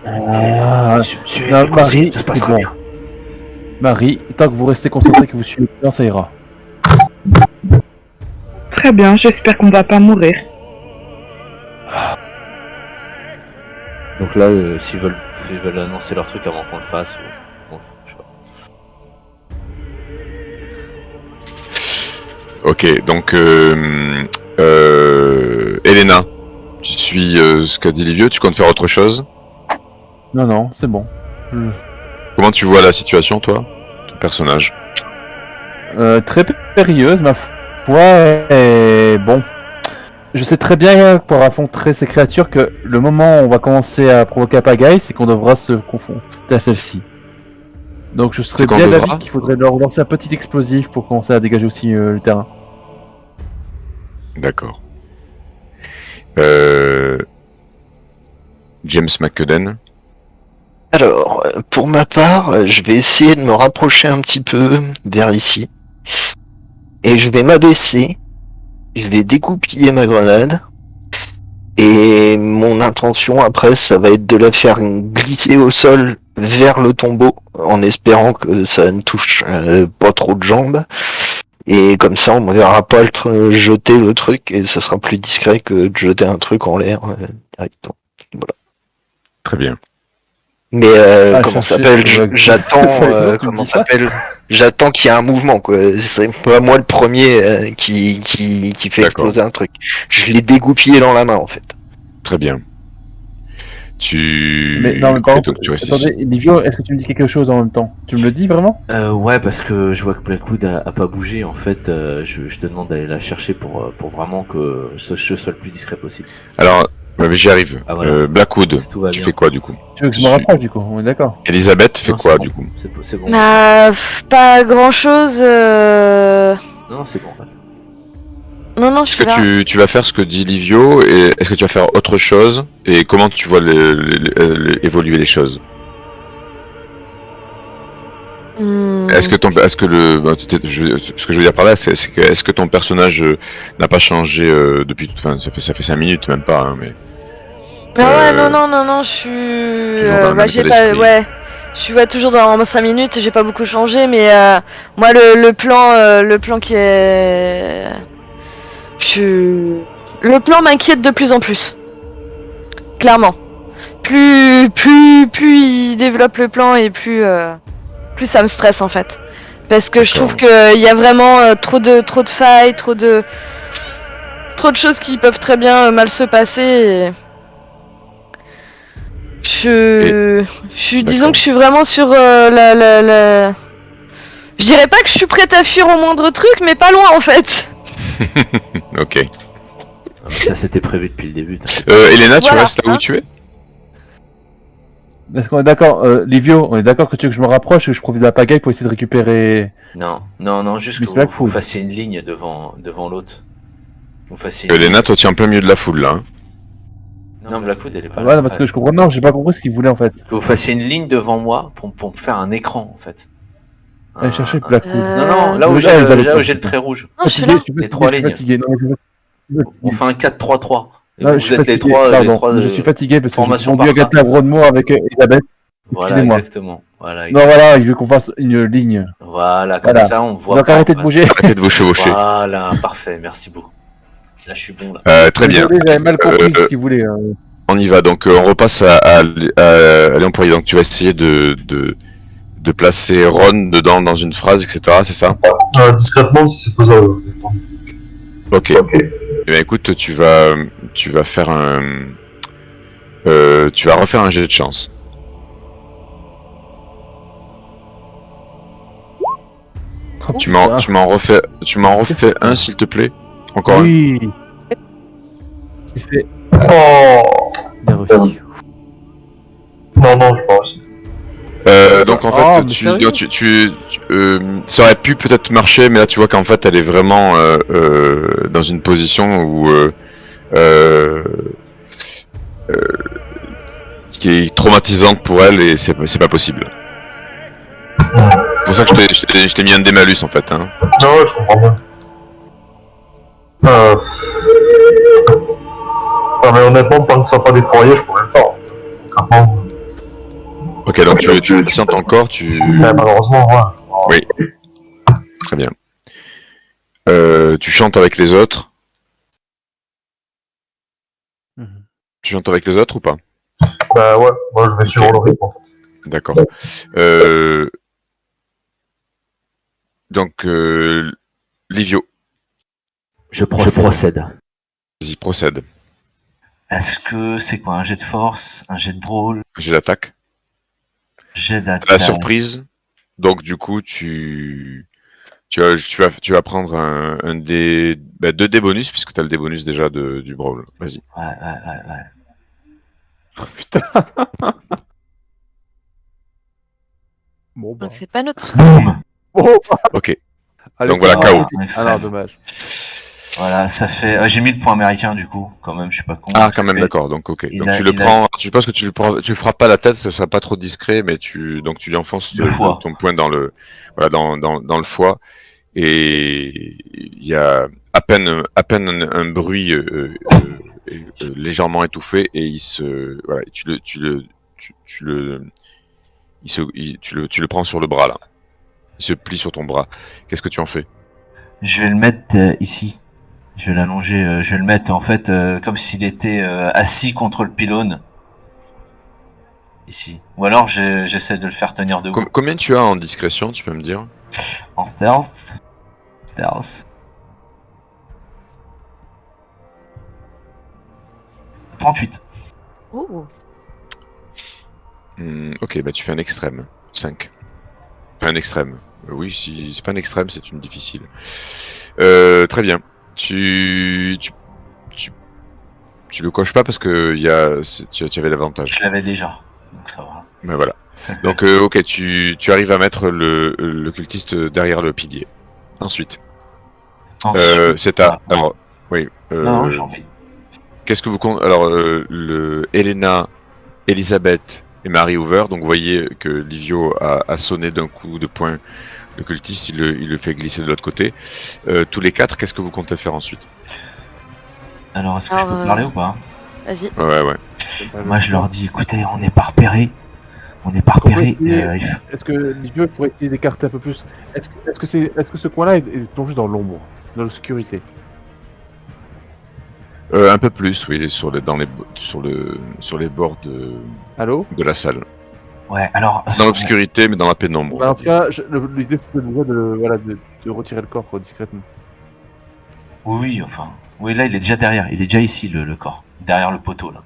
Marie, tout se passera bien. Marie, tant que vous restez concentré, que vous suivez bien, ça ira. Très bien, j'espère qu'on va pas mourir. Donc là, s'ils veulent annoncer leur truc avant qu'on le fasse, je sais pas. Ok, donc Elena, tu suis ce qu'a dit Livio, tu comptes faire autre chose? Non, c'est bon. Comment tu vois la situation, toi, ton personnage? Très périlleuse, ma foi, et bon. Je sais très bien, pour affronter ces créatures, que le moment où on va commencer à provoquer la pagaille, c'est qu'on devra se confronter à celle-ci. Donc je serais C'est qu'on bien devra d'avis qu'il faudrait leur lancer un petit explosif pour commencer à dégager aussi le terrain. D'accord. James McCudden. Alors, pour ma part, je vais essayer de me rapprocher un petit peu vers ici. Et je vais m'abaisser. Je vais dégoupiller ma grenade. Et mon intention après, ça va être de la faire glisser au sol vers le tombeau, en espérant que ça ne touche pas trop de jambes. Et comme ça, on ne verra pas jeter le truc, et ça sera plus discret que de jeter un truc en l'air directement. Voilà. Très bien. Mais comment ça s'appelle? J'attends comment ça s'appelle? J'attends qu'il y ait un mouvement, quoi. C'est pas moi le premier qui fait D'accord. exploser un truc. Je l'ai dégoupillé dans la main, en fait. Très bien. Mais non, mais par contre, donc tu restes ici. attendez, Livio, est-ce que tu me dis quelque chose en même temps? Tu me le dis vraiment? Ouais, parce que je vois que Blackwood a pas bougé. En fait, je te demande d'aller la chercher pour vraiment que ce jeu soit le plus discret possible. Alors, mais j'y arrive. Ah, voilà. Blackwood, Si tout va tu bien. fais quoi du coup? Tu veux que je me rapproche du coup? On est d'accord. Elisabeth fait Non, quoi c'est bon. du coup? C'est bon. Bah, pas grand chose. Non, c'est bon. En fait. Non, je Est-ce suis là. que tu vas faire ce que dit Livio et est-ce que tu vas faire autre chose et comment tu vois évoluer les choses? Est-ce que le ce que je veux dire par là c'est que est-ce que ton personnage n'a pas changé depuis enfin ça fait 5 minutes même pas hein, mais Ah ouais, non, je suis. toujours dans le même J'ai état pas. d'esprit. Ouais. Je suis toujours dans 5 minutes, j'ai pas beaucoup changé, mais moi, le plan qui est. Le plan m'inquiète de plus en plus. Clairement. Plus il développe le plan et plus ça me stresse en fait. Parce que je trouve qu'il y a vraiment trop de failles, trop de choses qui peuvent très bien mal se passer. Disons que je suis vraiment sur la. Je dirais pas que je suis prête à fuir au moindre truc, mais pas loin en fait. Ok. Ça c'était prévu depuis le début. Elena, tu Voilà, restes là où tu es? Est-ce qu'on est d'accord, Livio, on est d'accord que tu veux que je me rapproche et que je profite de la pagaille pour essayer de récupérer... Non, juste Miss que Blackwood. vous fassiez une ligne devant l'autre. Vous fassiez. Elena, toi tu es en plein milieu de la foule là. Hein. Non, Blackwood elle est pas Ouais, là. non, parce que je comprends, non, j'ai pas compris ce qu'il voulait en fait. Que vous fassiez une ligne devant moi pour me faire un écran en fait. Allez chercher Blackwood. Non, là où Mais j'ai là, ils allaient le pas. trait rouge. Non, je suis là. Les trois lignes. Fatigué. Non, mais On fait un 4-3-3. Et non, vous je suis êtes fatigué, les trois. pardon, je suis fatigué parce que j'ai formation confondu Barça. Agatha Broadmoor avec Elisabeth. Voilà, Excusez-moi. exactement. Voilà, Non, voilà, il veut qu'on fasse une ligne. Voilà, comme Voilà. ça on voit. Donc pas en arrêtez de face. bouger. Arrêtez de vous chevaucher. Voilà, parfait, merci beaucoup. Là, je suis bon là. Très bien. Désolé, j'avais mal compris ce qu'il voulait. On y va. Donc on repasse à Léon Poirier. Donc tu vas essayer de placer Ron dedans dans une phrase, etc. C'est ça? Discrètement, si c'est faisable. Ok. Eh bien, écoute, tu vas faire tu vas refaire un jet de chance. Oh, Tu m'en refais un s'il te plaît. Encore oui. C'est fait. Oh Bien réussi. Non, je pense. Donc en Oh, fait, ça aurait pu peut-être marcher, mais là tu vois qu'en fait elle est vraiment dans une position où qui est traumatisante pour elle et c'est pas possible. C'est pour ça que je t'ai mis un démalus en fait. Hein. Non, ouais, je comprends bien. Non, mais honnêtement, tant que ça n'a pas défouraillé, je pourrais le faire. Clairement. Ok, donc tu le sens encore, Mais malheureusement, ouais. Oui. Très bien. Tu chantes avec les autres. Tu chantes avec les autres ou pas? Bah ouais, moi je vais suivre le rythme en fait. D'accord. Donc, Livio. Je procède. Vas-y, procède. Est-ce que c'est quoi, un jet de force, un jet de brawl, J'ai l'attaque. jet La d'attaque? surprise. Donc du coup, tu vas prendre un dé, 2 dés bonus puisque tu as le dé bonus déjà du brawl. Vas-y. Ouais. Putain. Bon, bah. Donc c'est pas notre souhait. Boum. Oh, Ok. allez, Donc voilà, ah, KO. Un Ah extrême. non, dommage. Voilà, ça fait. J'ai mis le point américain du coup, quand même, je suis pas con. Ah, Ça quand même, fait- d'accord. Donc ok. il Donc a- tu le il a- prends. Je pense que tu le frappes pas à la tête, ça sera pas trop discret, mais tu lui enfonces Le foie. ton poing dans le dans le foie et il y a à peine un bruit légèrement étouffé et il se voilà tu le prends sur le bras là. Il se plie sur ton bras. Qu'est-ce que tu en fais? Je vais le mettre ici. Je vais l'allonger. Je vais le mettre en fait comme s'il était assis contre le pylône. Ici. Ou alors j'essaie de le faire tenir debout. Combien tu as en discrétion, tu peux me dire? En stealth. Stealth. 38. Ouh. Ok, bah tu fais un extrême. 5. Pas un extrême. Oui, si c'est pas un extrême, c'est une difficile. Très bien. Tu le coches pas parce que tu avais l'avantage. Je l'avais déjà. Donc ça va. Mais voilà. Donc ok, tu arrives à mettre le cultiste derrière le pilier. Ensuite, Ensuite, c'est à. ah, Alors, oui. non, j'en prie. Qu'est-ce que vous comptez? Alors, le Elena, Elisabeth et Marie Hoover. Donc, vous voyez que Livio a sonné d'un coup de poing le cultiste. Il le fait glisser de l'autre côté. Tous les 4, qu'est-ce que vous comptez faire ensuite? Alors, est-ce que je Alors, peux parler ou pas? Vas-y. Ouais. Moi, je leur dis, écoutez, on n'est pas repérés. On n'est pas repérés. Est-ce que Livio pourrait essayer d'écarter un peu plus? Est-ce que ce coin-là est plongé dans l'ombre, dans l'obscurité? Un peu plus, oui, sur les bords Allô? de la salle. Ouais, alors. Dans l'obscurité, mais dans la pénombre. on Bah, va en tout dire. cas, l'idée c'est de retirer le corps quoi, discrètement. Oui, enfin. Oui, là, il est déjà derrière. Il est déjà ici, le corps. Derrière le poteau, là.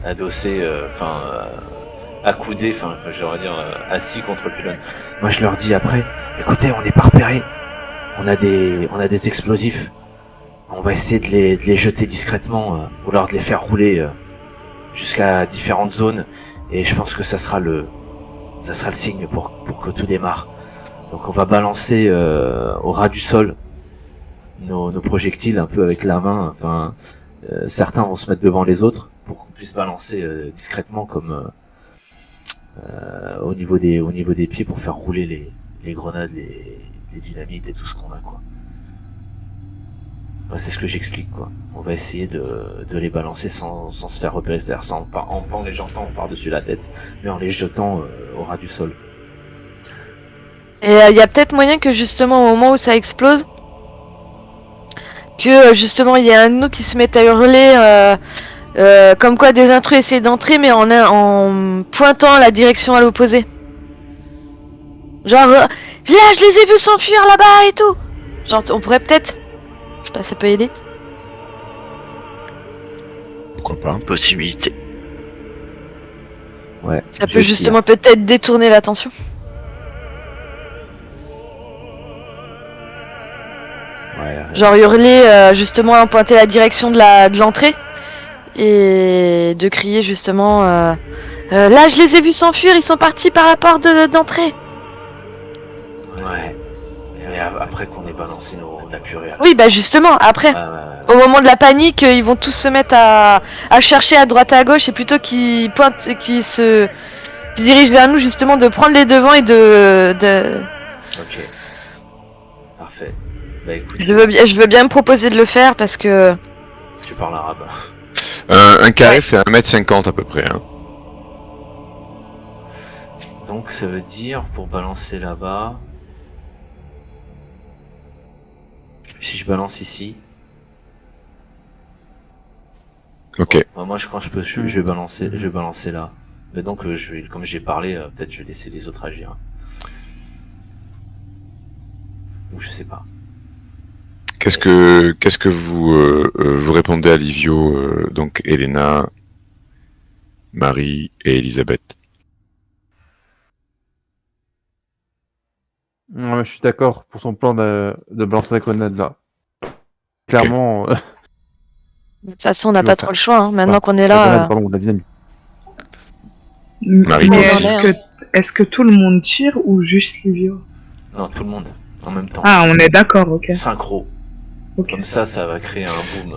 Adossé, accoudé, j'aimerais dire, assis contre le pylône. Moi, je leur dis après, écoutez, on n'est pas repérés. On a des explosifs. On va essayer de les jeter discrètement, ou alors de les faire rouler jusqu'à différentes zones. Et je pense que ça sera le signe pour que tout démarre. Donc on va balancer au ras du sol nos projectiles un peu avec la main. Enfin, certains vont se mettre devant les autres pour qu'on puisse balancer discrètement comme au niveau des pieds pour faire rouler les grenades, les dynamites et tout ce qu'on a quoi. C'est ce que j'explique quoi. On va essayer de les balancer sans se faire repérer, c'est-à-dire en les jetant par-dessus la tête, mais en les jetant au ras du sol. Et il y a peut-être moyen que justement au moment où ça explose, que justement il y a un de nous qui se mette à hurler comme quoi des intrus essaient d'entrer mais en pointant la direction à l'opposé. Genre là je les ai vus s'enfuir là-bas et tout. Genre on pourrait peut-être, je sais pas, ça peut aider. Pourquoi pas? Possibilité. Ouais. Ça je peut tire. justement peut-être détourner l'attention. Ouais. Genre hurler justement pointer la direction de l'entrée et de crier justement là je les ai vus s'enfuir, ils sont partis par la porte d'entrée. Ouais. Et après qu'on ait balancé la purée. Oui bah justement après au moment de la panique ils vont tous se mettre à chercher à droite et à gauche et plutôt qu'ils pointent et qu'ils se dirigent vers nous justement de prendre les devants et de... Ok. Parfait. Bah écoute, Je veux bien me proposer de le faire parce que tu parles arabe. Un carré Ouais. fait 1m50 à peu près. Hein. Donc ça veut dire pour balancer là-bas. Si je balance ici. Ok. Bah, moi quand je peux je vais balancer là. Mais donc comme j'ai parlé, peut-être je vais laisser les autres agir. Ou je sais pas. Qu'est-ce que vous répondez à Livio, donc Elena, Marie et Elisabeth? Ouais, je suis d'accord pour son plan de balancer la grenade là. Clairement, De toute façon, on n'a Tu pas veux trop faire- le choix. Hein. Maintenant qu'on est la là, grenade, pardon, la dynamite. Marie, Mais toi aussi. est-ce que tout le monde tire ou juste Livio? Non, tout le monde, en même temps. Ah, on est d'accord, ok. Synchro. Ok. Comme ça va créer un boom.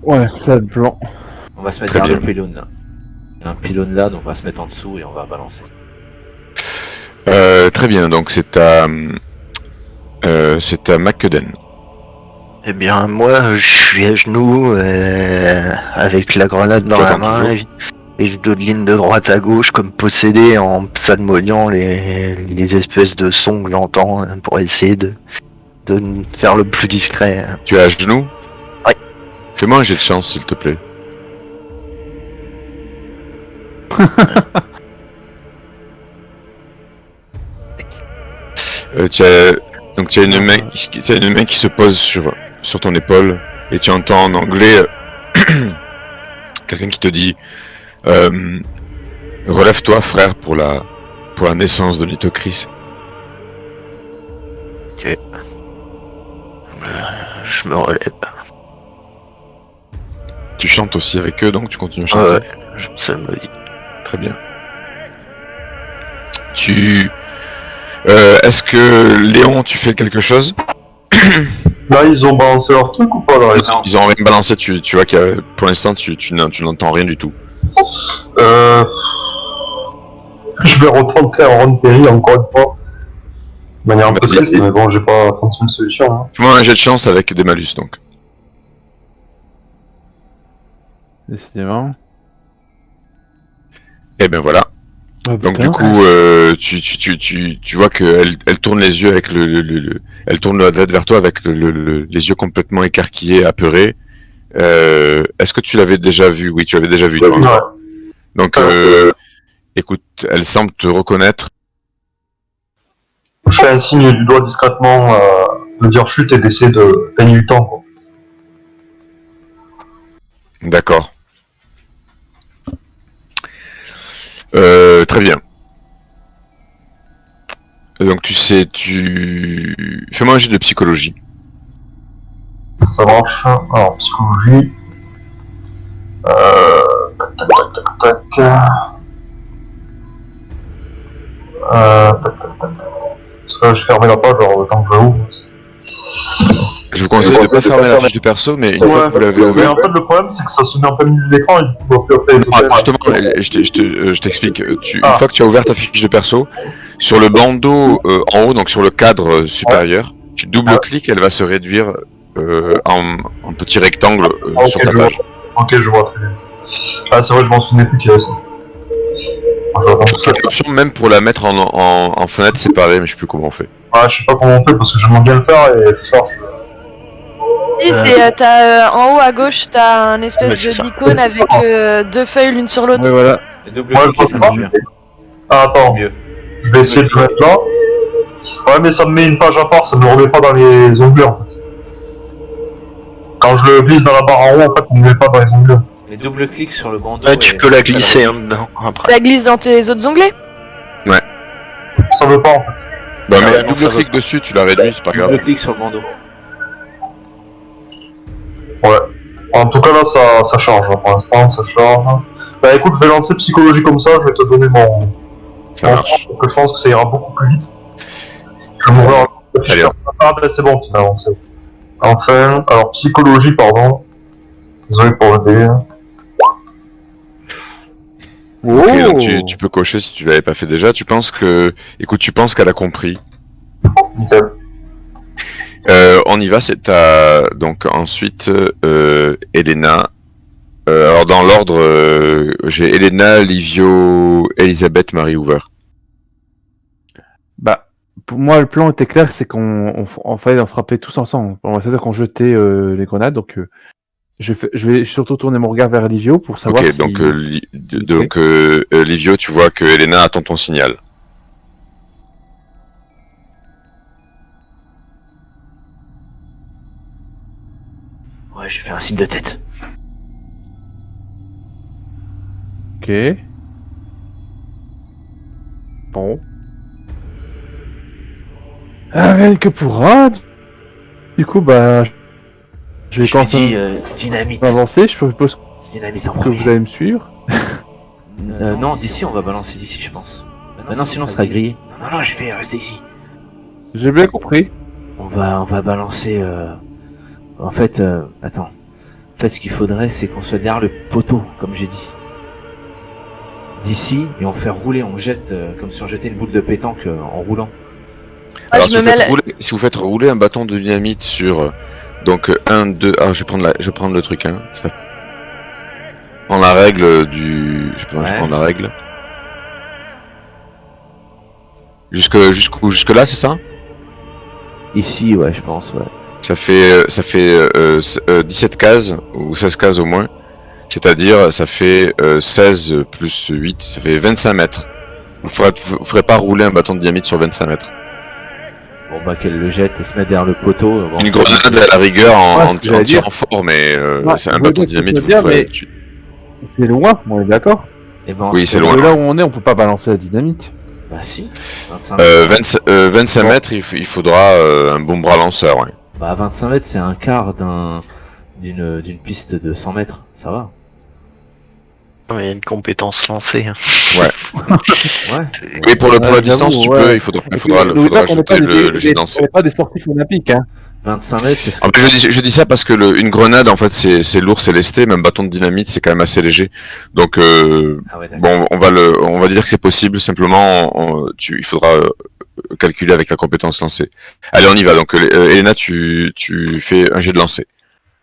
Ouais, c'est ça le plan. On va se mettre Très vers bien. le pylône là. Il y a un pylône là, donc on va se mettre en dessous et on va balancer. Très bien, donc c'est à McCudden. Eh bien, moi, je suis à genoux, avec la grenade dans Tu la attends main, toujours. et je dodeline de droite à gauche, comme possédé, en psalmodiant les espèces de sons que j'entends, pour essayer de me faire le plus discret. Tu es à genoux? Ouais. Fais-moi un jet de chance, s'il te plaît. Donc tu as une main qui se pose sur ton épaule et tu entends en anglais quelqu'un qui te dit relève-toi frère pour la naissance de Nitocris. Je me relève. Tu chantes aussi avec eux, donc tu continues à chanter. Ouais, je psalmodie. Très bien. Est-ce que Léon, tu fais quelque chose? Là, ils ont balancé leur truc ou pas là Ils ont rien balancé, tu vois que pour l'instant tu n'entends rien du tout. Je vais retenter un Ron Perry encore une fois. De manière un peu Vas-y. triste, mais bon, j'ai pas 36 000 solutions. Hein. Fais-moi un jet de chance avec des malus donc. Décidément. Et ben voilà. Oh, Donc putain. du coup, tu vois qu'elle tourne les yeux avec elle tourne la tête vers toi avec les yeux complètement écarquillés, apeurés. Est-ce que tu l'avais déjà vu? Oui, tu l'avais déjà vu. Toi. Ouais. Donc, écoute, elle semble te reconnaître. Je fais un signe du doigt discrètement, de dire chute et d'essayer de gagner du temps. Quoi. D'accord. Très bien. Donc fais-moi un jet de psychologie. Ça marche. Alors, psychologie. Tac. Parce que là, je fermais la page, alors autant que je l'ouvre. Je vous conseille de ne pas fermer la fiche de perso, mais une fois que vous l'avez mais ouvert. en fait, le problème, c'est que ça se met en plein milieu de l'écran et du coup, je vois plus après les hôtels. Justement, je t'explique. Une fois que tu as ouvert ta fiche de perso, sur le bandeau en haut, donc sur le cadre supérieur, tu double-cliques, elle va se réduire en petit rectangle sur ta page. Ok, je vois très bien. Ah, c'est vrai, je m'en souvenais plus qu'il y avait ça. Je vais Je crois qu'il y a une option même pour la mettre en fenêtre séparée, mais je sais plus comment on fait. Ah, je sais pas comment on fait parce que j'aimerais bien le faire et je cherche. Si, t'as en haut à gauche, t'as un espèce Ouais, c'est ça. d'icône avec deux feuilles l'une sur l'autre. Ouais, voilà. Et double Ouais, cliquer, je ça vois marche pas. bien. Ah, C'est attends, mieux. je vais essayer de le mettre là. Ouais, mais ça me met une page à part, ça me remet pas dans les onglets en fait. Quand je le glisse dans la barre en haut, en fait, on ne met pas dans les onglets. Et double clic sur le bandeau. Ouais, tu et- peux la glisser hein, dedans après. La glisse dans tes autres onglets. Ça veut pas en fait. Bah, Ah mais ouais, non, ça double-clic dessus, tu la réduis, c'est pas grave. Double clic sur le bandeau. Ouais. En tout cas, là, ça charge. Hein. Pour l'instant, ça charge. Bah écoute, je vais lancer psychologie comme ça, je vais te donner mon. Ça marche. Parce que je pense que ça ira beaucoup plus vite. Je vais m'ouvrir un Allez, hop. Ah, ben c'est bon, tu m'as avancé. Enfin, alors psychologie, pardon. Désolé pour le délai. Ok, donc tu peux cocher si tu l'avais pas fait déjà. Tu penses qu'elle a compris. Nickel. On y va, donc ensuite Elena. Alors dans l'ordre, j'ai Elena, Livio, Elisabeth, Marie Hoover. Bah, pour moi, le plan était clair, c'est qu'on fallait en frapper tous ensemble. C'est-à-dire qu'on jetait les grenades, donc je vais surtout tourner mon regard vers Livio pour savoir Ok, si... donc Livio, tu vois que Elena attend ton signal. Ouais, je fais un signe de tête. Ok. Bon. Rien que pourra. Du coup, bah. Je vais Je lui commencer dis dynamite. à avancer. Je suppose Dynamite en que vous premier. allez me suivre. Non, d'ici, on va balancer d'ici, je pense. Bah non, sinon, on sera grillé. Non, je vais rester ici. J'ai bien compris. On va balancer. En fait, attends. En fait, ce qu'il faudrait, c'est qu'on soit derrière le poteau, comme j'ai dit. D'ici, et on fait rouler, on jette comme si on jetait une boule de pétanque en roulant. Alors, je si me vous, mets si vous faites rouler un bâton de dynamite sur. Donc, 1, 2. Ah, je vais prendre le truc, hein. Ça... prendre la règle du. Je vais prendre la règle. Jusque là, c'est ça? Ici, ouais, je pense, ouais. Ça fait 17 cases, ou 16 cases au moins. C'est-à-dire, ça fait 16 plus 8, ça fait 25 mètres. Vous ferez pas rouler un bâton de dynamite sur 25 mètres. Bon, bah, qu'elle le jette et se met derrière le poteau. Bon, Une grenade à la rigueur en ce que j'allais dire. tirant fort, mais Ouais, c'est un je bâton veux de dire ce que dynamite. tu veux dire, mais- tu- C'est loin, on est d'accord. Et ben, Oui, c'est loin. De là où on est, on peut pas balancer la dynamite. Bah, si. 25 mètres. 25 Bon. mètres, il faudra un bon bras lanceur. Ouais. Bah, 25 mètres, c'est un quart d'une piste de 100 mètres. Ça va. Il y a une compétence lancée. Hein. Ouais. Oui, pour la Ouais, distance, j'avoue, tu ouais. peux, il faudra N'oubliez pas qu'on n'est ajouter pas le jet lancé. on n'est pas des sportifs olympiques, hein. 25 mètres, c'est ce que... En fait, je dis ça parce que une grenade, en fait, c'est lourd, c'est lesté, même bâton de dynamite, c'est quand même assez léger. Donc, Ah ouais, d'accord. bon, on va dire que c'est possible, simplement, il faudra calculer avec la compétence lancée. Allez, on y va. Donc, Elena, tu fais un jet de lancer.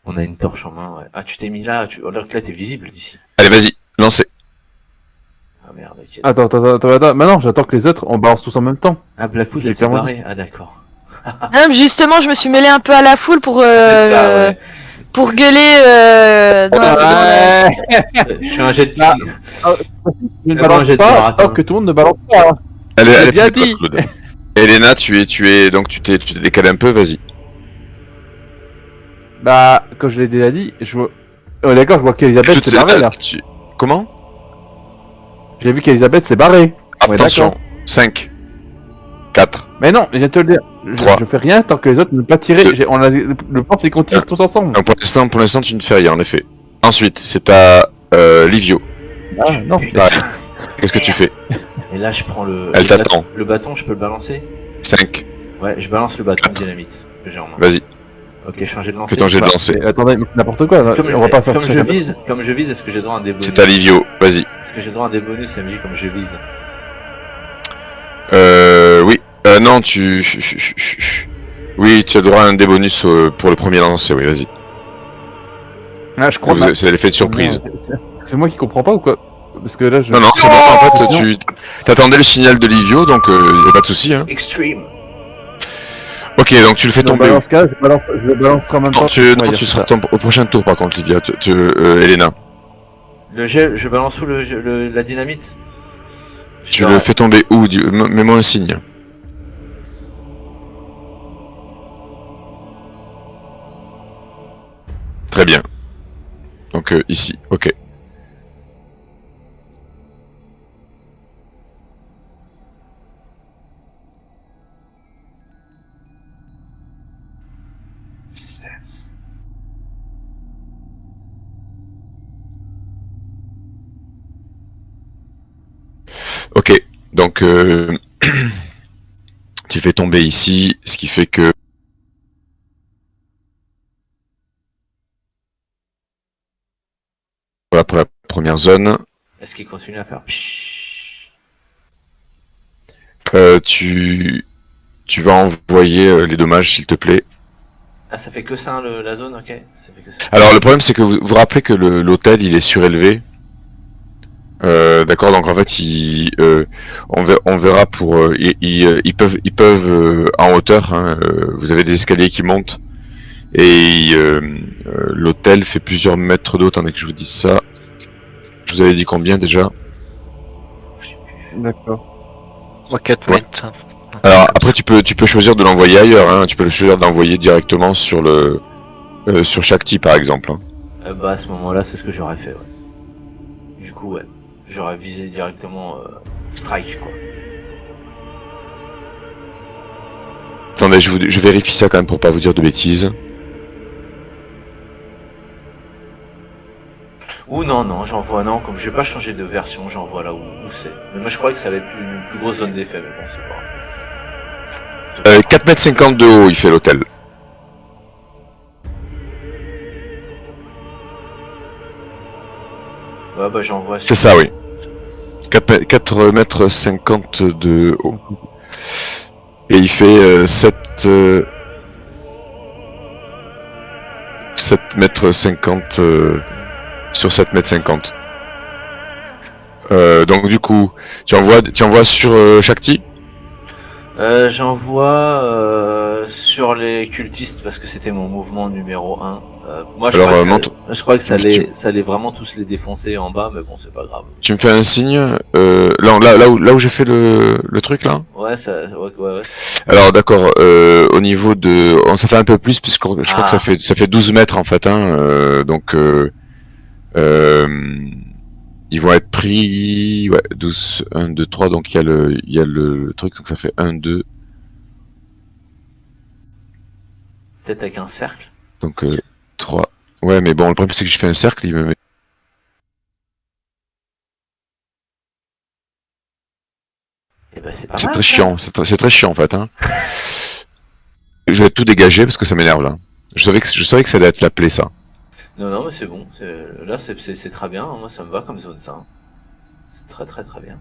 On a une torche en main, ouais. Ah, tu t'es mis là, alors que là, t'es visible d'ici. Allez, vas-y, lancez. Ah merde, ok. Attends. Maintenant, j'attends que les autres, on balance tous en même temps. Ah, Blackwood, J'ai elle s'est clairement barrée. Ah, d'accord. Non, mais justement, je me suis mêlé un peu à la foule pour C'est ça, ouais. pour gueuler dans la- Je fais un jet de Ah. tigre. Je ne Ah, balance j'ai de pas marathon. tant que tout le monde ne balance pas. Hein. Allez, bien prends-toi, dit. Claude. Elena, donc tu t'es décalé un peu, vas-y. Bah, comme je l'ai déjà dit, je vois... Oh, d'accord, je vois qu'Elisabeth s'est barrée, là. Comment? J'ai vu qu'Elisabeth s'est barrée. Ouais, Attention, d'accord. 5, 4, Mais non, je viens de te le dire. Trois. Je fais rien tant que les autres ne pas tirer. Deux. Le plan, c'est qu'on tire tous ensemble. donc pour l'instant, tu ne fais rien, en effet. Ensuite, c'est à Livio. Ah, non. Ouais. Qu'est-ce que tu fais? Et là, je prends Elle t'attend. le bâton, je peux le balancer? 5, Ouais, je balance le bâton de dynamite que j'ai en main. vas-y, Ok, je fais un jet de lancer. fais ton jet de lancer. Mais attendez, mais c'est n'importe quoi. Comme On va pas faire comme ça. je vise, est-ce que j'ai droit à des bonus? C'est à Livio, vas-y. Est-ce que j'ai droit à des bonus MJ comme je vise? Oui. Non, oui, tu as droit à un des bonus pour le premier lancer, oui, vas-y. Ah, je crois pas. C'est l'effet de surprise. C'est moi qui comprends pas ou quoi? Parce que là, je. Non, c'est bon, en fait, Non. tu t'attendais le signal de Livio, donc y a pas de souci. Hein. Extreme. Ok, donc tu le fais Dans tomber où? ce cas, je balancerai en même temps. Non, tu seras au prochain tour, par contre, Livia, Elena. Le jet, je balance où la dynamite? Tu le fais tomber où? Mets-moi un signe. Très bien. Donc ici, ok. Suspense. Ok, donc tu fais tomber ici, ce qui fait que voilà pour la première zone. Est-ce qu'il continue à faire pshhh? Tu vas envoyer les dommages, s'il te plaît. Ah, ça fait que ça, la zone, ok. Ça fait que ça. Alors le problème c'est que vous rappelez que l'hôtel il est surélevé. D'accord, donc en fait on verra pour ils peuvent en hauteur. Hein, vous avez des escaliers qui montent et l'hôtel fait plusieurs mètres d'eau. Attendez que je vous dise ça. Je vous avais dit combien déjà? Je sais plus. D'accord. 3-4 Ouais. mètres. Alors après tu peux choisir de l'envoyer ailleurs. Hein, tu peux choisir d'envoyer directement sur le Sur Shakti par exemple. Hein. Bah à ce moment-là, c'est ce que j'aurais fait, ouais. Du coup, ouais. J'aurais visé directement strike, quoi. Attendez, je vérifie ça quand même pour pas vous dire de bêtises. Ou non, j'envoie non, comme je vais pas changer de version, j'envoie là où c'est. Mais moi je croyais que ça allait être une plus grosse zone d'effet, mais bon, c'est pas grave. 4,50 m de haut, il fait l'hôtel. Ouais, bah j'envoie. C'est ça, oui. 4,50 m de haut. Et il fait 7,50 m sur 7,50 m. Donc du coup, tu envoies sur Shakti. J'envoie sur les cultistes parce que c'était mon mouvement numéro 1. Moi je Alors, crois que ça allait vraiment tous les défoncer en bas, mais bon c'est pas grave. Tu me fais un signe là où j'ai fait le truc là. Ouais, ouais. Alors d'accord, au niveau de... ça fait un peu plus, puisque je crois que ça fait 12 mètres en fait, hein, donc ils vont être pris... Ouais, 12, 1, 2, 3, donc il y a le truc, donc ça fait 1, 2... Peut-être avec un cercle. Donc 3... Ouais, mais bon, le problème c'est que je fais un cercle, il me met... Eh ben, c'est pas C'est mal, très ça. chiant, c'est très chiant en fait, hein. Je vais tout dégager parce que ça m'énerve là. Je savais que ça allait être la plaie ça. Non, mais c'est bon. Là, c'est très bien. Moi, ça me va comme zone, ça. C'est très bien.